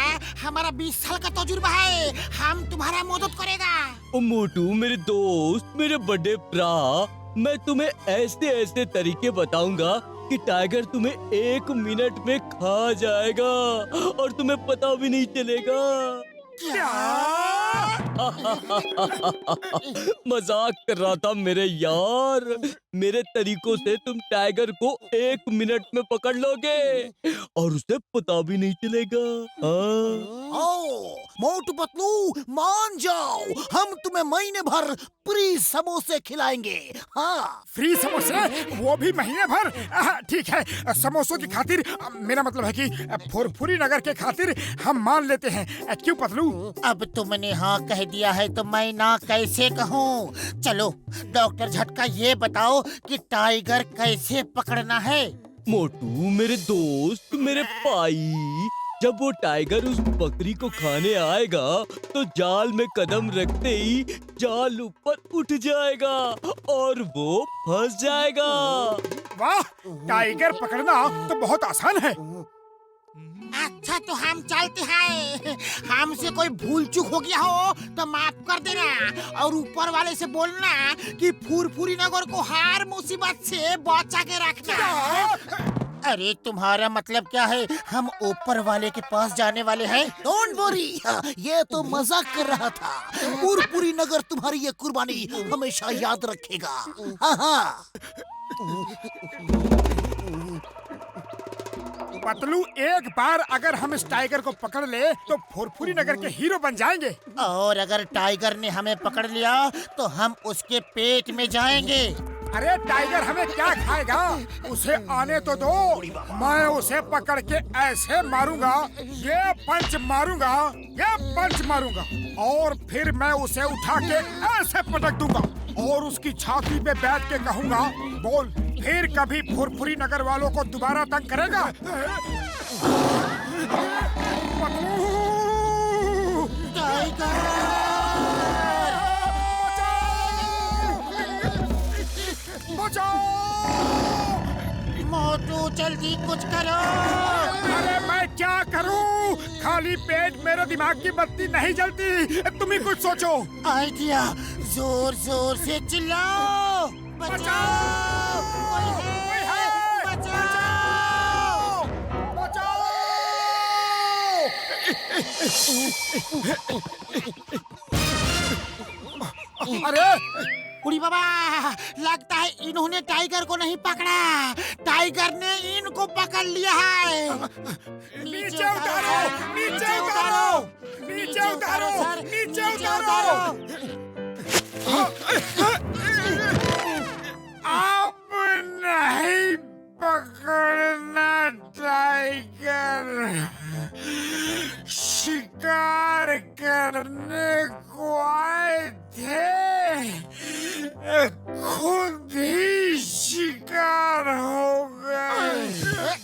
हमारा 20 साल का तजुर्बा है, हम तुम्हारा मदद करेगा। ओ मोटू मेरे दोस्त, मेरे बड़े भरा, मैं तुम्हें ऐसे ऐसे तरीके बताऊंगा कि टाइगर तुम्हें 1 मिनट में खा जाएगा और तुम्हें पता भी नहीं चलेगा। मजाक कर रहा था मेरे यार। मेरे तरीकों से तुम टाइगर को 1 मिनट में पकड़ लोगे और उसे पता भी नहीं चलेगा। आओ मोटू पतलू, मान जाओ, हम तुम्हें महीने भर फ्री समोसे खिलाएंगे। हाँ, फ्री समोसे, वो भी महीने भर? ठीक है, समोसों की खातिर, मेरा मतलब है कि फुरफुरी नगर के खातिर हम मान लेते हैं। क्यों पतलू? अब तुमने हाँ कह दिया है तो मैं ना कैसे कहूँ। चलो डॉक्टर झटका, ये बताओ कि टाइगर कैसे पकड़ना है। मोटू मेरे दोस्त, मेरे भाई, जब वो टाइगर उस बकरी को खाने आएगा तो जाल में कदम रखते ही जाल ऊपर उठ जाएगा और वो फंस जाएगा। वाह, टाइगर पकड़ना तो बहुत आसान है। अच्छा तो हम चलते हैं। हमसे कोई भूल चूक हो गया हो तो माफ कर देना, और ऊपर वाले से बोलना कि फुरफुरी नगर को हर मुसीबत से बचा के रखना। अरे तुम्हारा मतलब क्या है? हम ऊपर वाले के पास जाने वाले हैं। डोंट वरी, ये तो मजाक कर रहा था। पुरपुरी नगर तुम्हारी ये कुर्बानी हमेशा याद रखेगा। हाँ हाँ। पतलू, एक बार अगर हम इस टाइगर को पकड़ ले तो फुरफुरी नगर के हीरो बन जाएंगे। और अगर टाइगर ने हमें पकड़ लिया तो हम उसके पेट में जाएंगे। अरे टाइगर हमें क्या खाएगा? उसे आने तो दो, मैं उसे पकड़ के ऐसे मारूंगा, ये पंच मारूंगा, ये पंच मारूंगा, और फिर मैं उसे उठा के ऐसे पटक दूंगा और उसकी छाती पे बैठ के कहूंगा, बोल, फिर कभी फुरफुरी नगर वालों को दोबारा तंग करेगा? मोटू जल्दी कुछ करो। अरे मैं क्या करूं? खाली पेट मेरे दिमाग की बत्ती नहीं जलती, तुम ही कुछ सोचो। आइडिया, जोर जोर से चिल्लाओ। बचाओ, कोई है, बचाओ, बचाओ। अरे उड़ी बाबा, लगता है इन्होंने टाइगर को नहीं पकड़ा, टाइगर ने इनको पकड़ लिया है। नीचे उतारो, नीचे उतारो, नीचे उतारो, नीचे उतारो। आप नहीं पकड़ करने को आए थे खुद ही शिकार हो गए।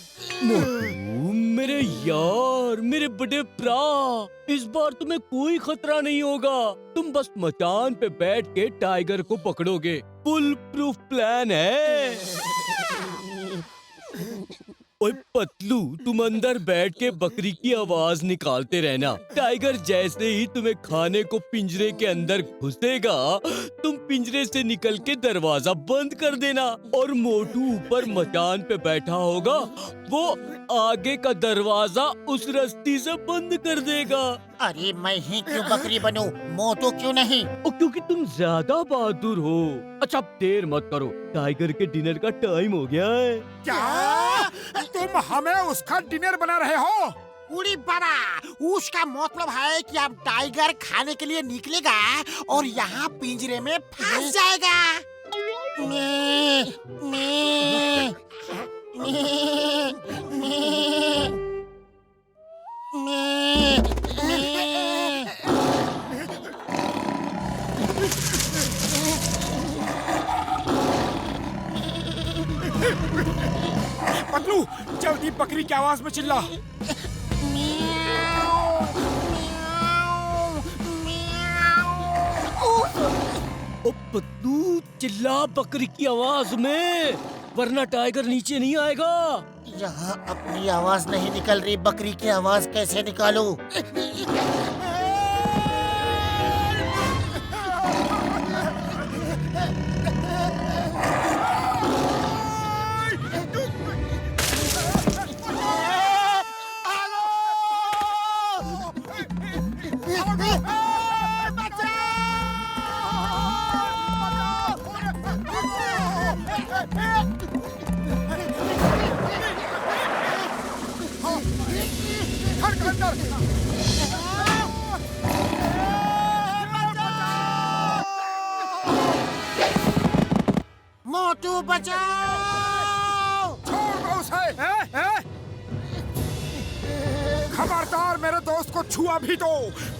मोटू, मेरे यार, मेरे बड़े प्रा, इस बार तुम्हें कोई खतरा नहीं होगा। तुम बस मचान पे बैठ के टाइगर को पकड़ोगे। फुल प्रूफ प्लान है। ओए पतलू, तुम अंदर बैठ के बकरी की आवाज निकालते रहना। टाइगर जैसे ही तुम्हें खाने को पिंजरे के अंदर घुसेगा, तुम पिंजरे से निकल के दरवाजा बंद कर देना। और मोटू ऊपर मचान पे बैठा होगा, वो आगे का दरवाजा उस रस्सी से बंद कर देगा। अरे मैं ही क्यों बकरी बनूं, मोटू क्यों नहीं? क्योंकि तुम ज्यादा बहादुर हो। अच्छा देर मत करो, टाइगर के डिनर का टाइम हो गया है। क्या तुम हमें उसका डिनर बना रहे हो? उड़ी बाबा, उसका मतलब है कि अब टाइगर खाने के लिए निकलेगा और यहाँ पिंजरे में फंस जाएगा। पतलू, जल्दी बकरी की आवाज में चिल्ला। ओ पतलू, चिल्ला बकरी की आवाज में, वरना टाइगर नीचे नहीं आएगा। यहाँ अपनी आवाज नहीं निकल रही, बकरी की आवाज कैसे निकालूं? मोटू बचाओ! छोड़ो उसे! खबरदार, मेरे दोस्त को छुआ भी तो।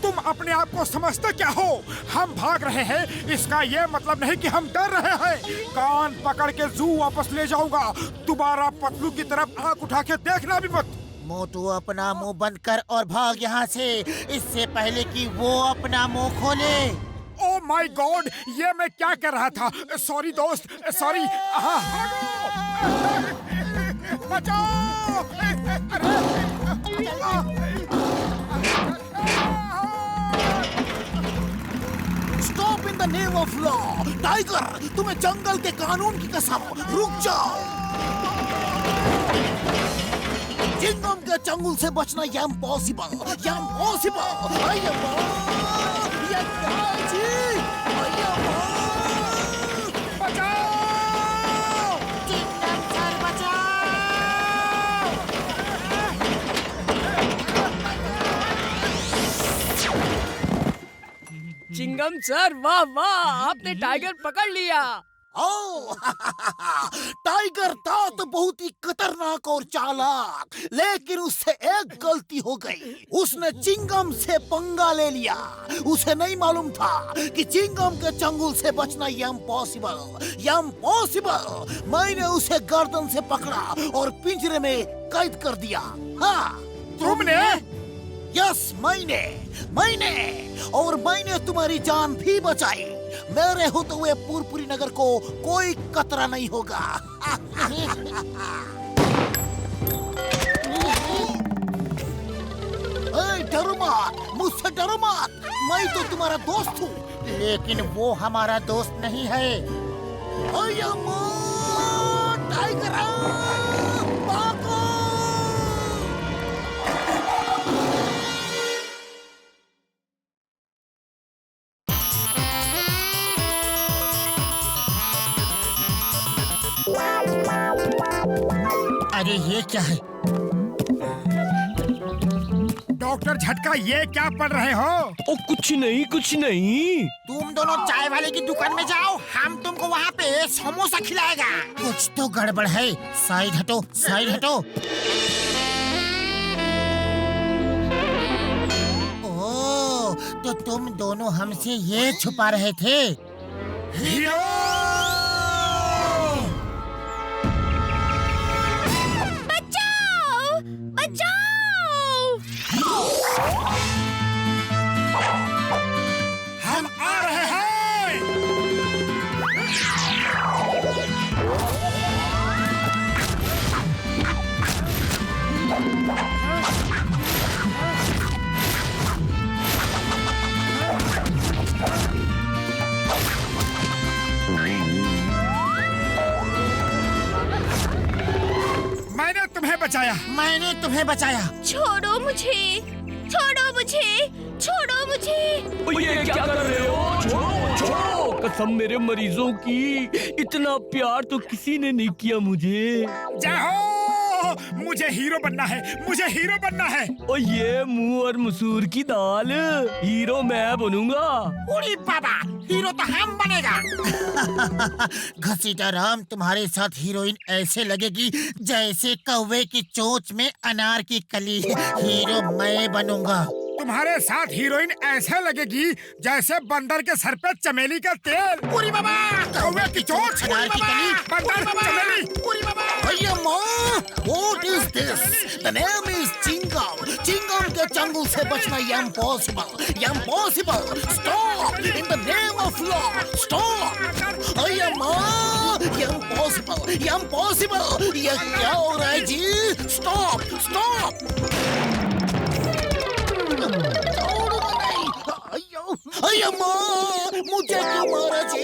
तुम अपने आप को समझते क्या हो? हम भाग रहे हैं, इसका ये मतलब नहीं कि हम डर रहे हैं। कान पकड़ के जू वापस ले जाऊंगा। दोबारा पतलू की तरफ आंख उठा के देखना भी मत। मोटू, अपना मुंह बंद कर और भाग यहाँ से, इससे पहले कि वो अपना मुंह खोले। ओह माय गॉड, ये मैं क्या कर रहा था? सॉरी दोस्त, सॉरी। बचाओ! Stop in the name of law. Tiger, तुम्हें जंगल के कानून की कसम, रुक जाओ। चिंगम के चंगुल से बचना इम्पॉसिबल, चिंगम सर, वाह वाह, आपने टाइगर पकड़ लिया। ओ, टाइगर था तो बहुत ही खतरनाक और चालाक, लेकिन उससे एक गलती हो गई। उसने चिंगम से पंगा ले लिया। उसे नहीं मालूम था कि चिंगम के चंगुल से बचना इम्पॉसिबल। मैंने उसे गर्दन से पकड़ा और पिंजरे में कैद कर दिया। हाँ, तुमने? यस, मैंने और मैंने तुम्हारी जान भी बचाई। मेरे होते हुए पुरपुरी नगर को कोई खतरा नहीं होगा। डरो मत, मुझसे डरो मत। मैं तो तुम्हारा दोस्त हूँ, लेकिन वो हमारा दोस्त नहीं है। टाइगर, भागो! अरे ये क्या है? डॉक्टर झटका, ये क्या पढ़ रहे हो? ओ कुछ नहीं। तुम दोनों चाय वाले की दुकान में जाओ, हम तुमको वहाँ पे समोसा खिलाएगा। कुछ तो गड़बड़ है। साइड हटो। ओह, तो तुम दोनों हमसे ये छुपा रहे थे? हीरो! बचाओ! बचाओ! हम आ रहे हैं! मैंने तुम्हें बचाया। मैंने तुम्हें बचाया। छोड़ो मुझे! छोड़ो मुझे! छोड़ो मुझे! ये क्या कर रहे हो? छोड़ो, छोड़ो! कसम मेरे मरीजों की, इतना प्यार तो किसी ने नहीं किया मुझे। जाओ! मुझे हीरो बनना है, मुझे हीरो बनना है। और ये मुंह और मसूर की दाल, हीरो मैं बनूंगा। उड़ी बाबा, हीरो तो हम बनेगा। घसीटा राम, तुम्हारे साथ हीरोइन ऐसे लगेगी जैसे कौवे की चोंच में अनार की कली। हीरो मैं बनूंगा। तुम्हारे साथ हीरोइन ऐसे लगेगी जैसे बंदर के सर पे चमेली का तेल। पूरी बाबा, कौवे की चोंच, अनार की कली, बंदर चमेली। पूरी बाबा। भैया माँ, what is this? The name is Chingam. Chingum के चंगुल से बचना impossible, impossible. Stop! In the name of law, stop! भैया माँ, impossible, impossible. ये क्या हो रहा है जी? Stop, stop! अय्या माँ, मुझे क्यों मारा जी?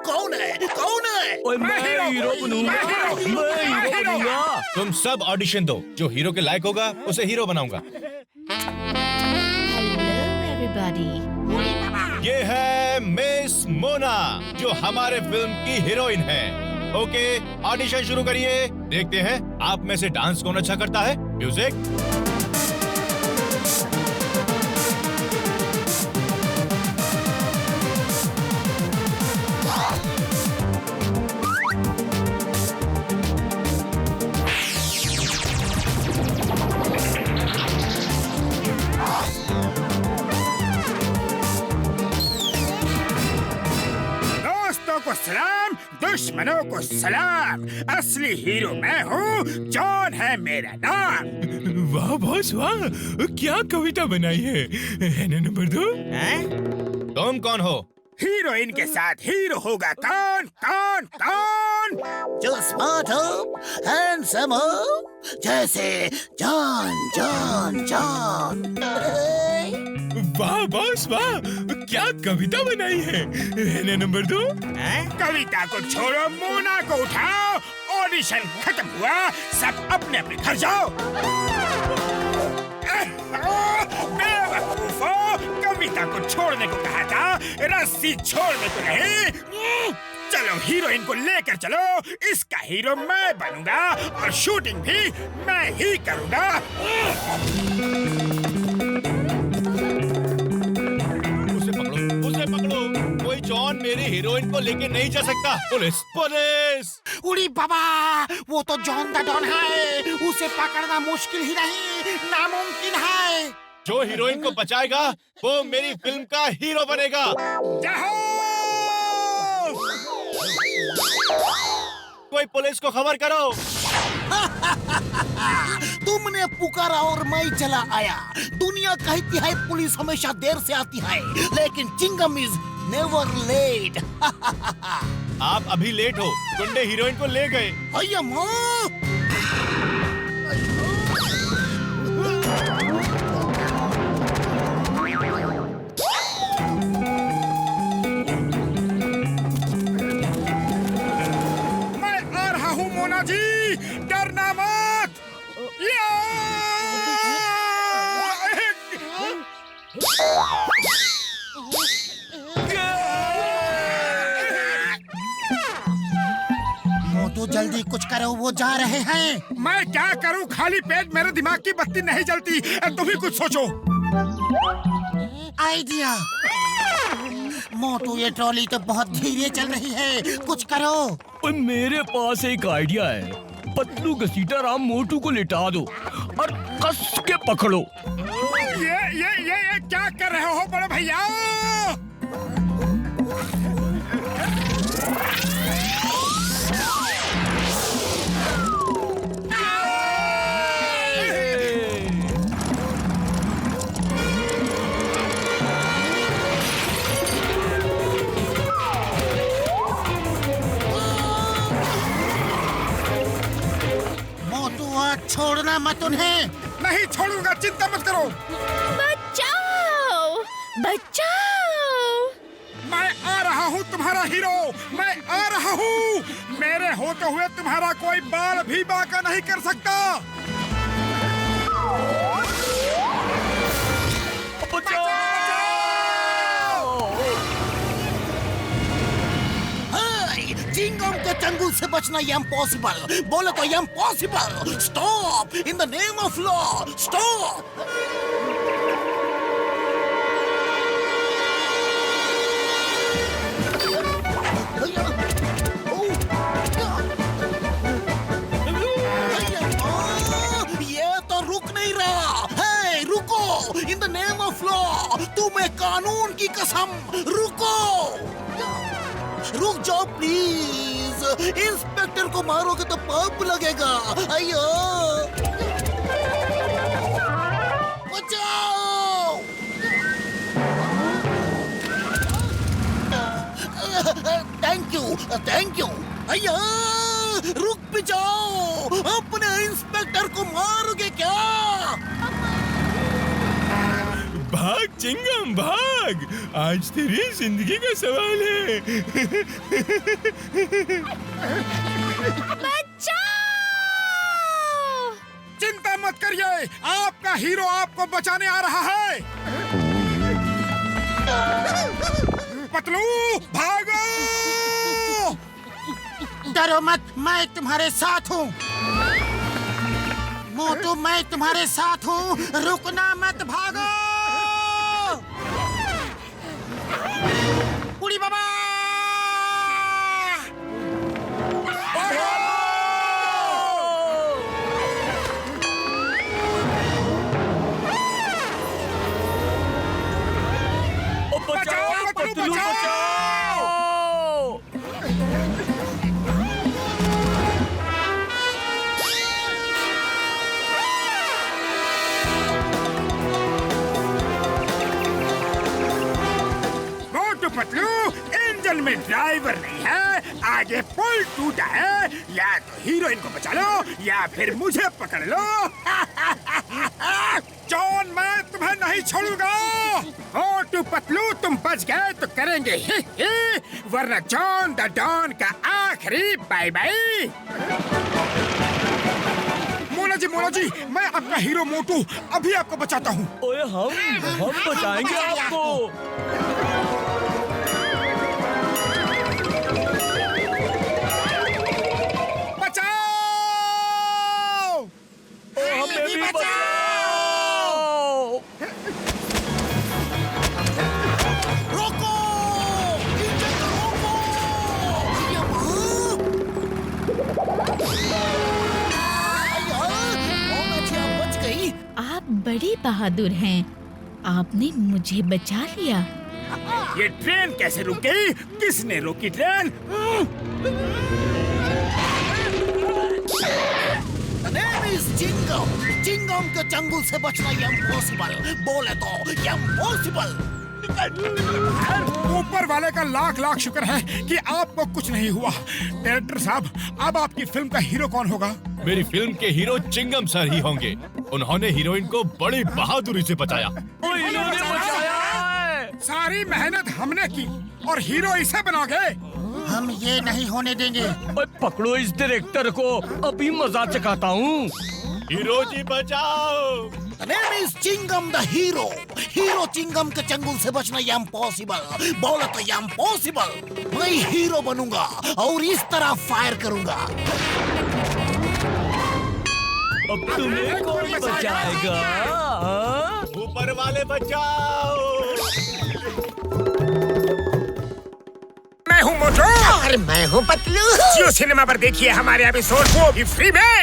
कौन है? कौन है? ओए मैं हीरो बनूंगा, मैं हीरो बनूंगा। तुम सब ऑडिशन दो, जो हीरो के लायक होगा उसे हीरो बनाऊंगा। ये है मिस मोना, जो हमारे फिल्म की हीरोइन है। ओके, ऑडिशन शुरू करिए। देखते हैं आप में से डांस कौन अच्छा करता है। म्यूजिक। सलाम, दुश्मनों को सलाम। असली हीरो मैं हूँ, जॉन है मेरा नाम। वाह बॉस वाह, क्या कविता बनाई है। ना नंबर 2। तुम कौन हो? हीरोइन के साथ हीरो होगा कौन? कौन? कौन? जो स्मार्ट हो, हैंडसम हो, जैसे जॉन जॉन जॉन। वाह बॉस वाह, क्या कविता बनाई है। ना नंबर 2। कविता को छोड़ो, मोना को उठाओ। ऑडिशन खत्म हुआ, सब अपने अपने घर जाओ। बेवकूफो, कविता को छोड़ने को कहा था, रस्सी छोड़ने को नहीं। चलो हीरोइन को लेकर चलो, इसका हीरो मैं बनूंगा और शूटिंग भी मैं ही करूंगा। उसे पकड़ो, कोई जॉन मेरी हीरोइन को लेके नहीं जा सकता। Police, police! उड़ी बाबा, वो तो जॉन द डॉन है, उसे पकड़ना मुश्किल ही नहीं, नामुमकिन है। जो हीरोइन को बचाएगा वो मेरी फिल्म का हीरो बनेगा। कोई पुलिस को खबर करो। तुमने पुकारा और मैं चला आया। दुनिया कहती है पुलिस हमेशा देर से आती है, लेकिन चिंगम इज नेवर लेट। आप अभी लेट हो, गुंडे हीरोइन को ले गए। अय्या माँ! मोना जी, डरना मत। मोटू जल्दी कुछ करो, वो जा रहे हैं। मैं क्या करूं, खाली पेट मेरे दिमाग की बत्ती नहीं जलती। तुम ही कुछ सोचो। आइडिया। मोटू, ये ट्रॉली तो बहुत धीरे चल रही है, कुछ करो। मेरे पास एक आइडिया है। पतलू घसीटा राम मोटू को लिटा दो और कस के पकड़ो। ये क्या कर रहे हो बड़े भैया? मत उन्हें। नहीं छोड़ूंगा, चिंता मत करो। बचाओ, बचाओ। मैं आ रहा हूँ तुम्हारा हीरो, मैं आ रहा हूँ। मेरे होते हुए तुम्हारा कोई बाल भी बांका नहीं कर सकता। चिंगम के चंगुल से बचना इम्पॉसिबल। बोले तो impossible. Stop in the name of law, stop. ये तो रुक नहीं रहा है। रुको इन द नेम ऑफ लॉ। तुम्हें कानून की कसम, रुको, रुक जाओ प्लीज। इंस्पेक्टर को मारोगे तो पाप लगेगा। अयो बचाओ। Thank you, thank you. अयो रुक भी जाओ। अपने इंस्पेक्टर को मारोगे क्या? भाग चिंगम भाग, आज तेरी जिंदगी का सवाल है। बचाओ! चिंता मत करिए, आपका हीरो आपको बचाने आ रहा है। पतलू भागो! डरो मत, मैं तुम्हारे साथ हूँ। मोटू मैं तुम्हारे साथ हूँ, रुकना मत, भागो। उड़ी बाबा! बचाओ, पतलू बचाओ! पतलू इंजन में ड्राइवर नहीं है, आगे पुल टूटा है। या तो हीरोइन को बचा लो या फिर मुझे पकड़ लो। जॉन मैं तुम्हें नहीं छोड़ूंगा। मोटू पतलू तुम बच गए तो करेंगे ही, वरना जॉन द डॉन का आखिरी बाय बाय। मोना जी मैं आपका हीरो मोटू अभी आपको बचाता हूँ। ओए हम बचाएंगे आपको। हमें भी बचाओ! रोको! इंजन रोको! बच गई। आप बड़े बहादुर हैं, आपने मुझे बचा लिया। ये ट्रेन कैसे रुक गई? किसने रोकी ट्रेन? चिंगम, चिंगम के चंगुल से बचना इम्पॉसिबल। बोले तो इम्पॉसिबल। ऊपर वाले का लाख लाख शुक्र है कि आपको कुछ नहीं हुआ। डायरेक्टर साहब, अब आपकी फिल्म का हीरो कौन होगा? मेरी फिल्म के हीरो चिंगम सर ही होंगे। उन्होंने हीरोइन को बड़ी बहादुरी से बचाया। इन्होंने बचाया है। सारी मेहनत हमने की और हीरो इसे बना गए। हम ये नहीं होने देंगे। पकड़ो इस डायरेक्टर को, अभी मजा चखाता हूँ। हीरो जी बचाओ! Name is Chingum the hero. Hero Chingum के चंगुल से बचना इम्पॉसिबल। बोले तो इम्पॉसिबल। मैं हीरो बनूंगा और इस तरह फायर करूंगा। अब तुम्हें कौन बचाएगा? ऊपर वाले बचाओ! मैं हूँ मोटू। और मैं हूँ पतलू। जियो सिनेमा पर देखिए हमारे एपिसोड को फ्री में।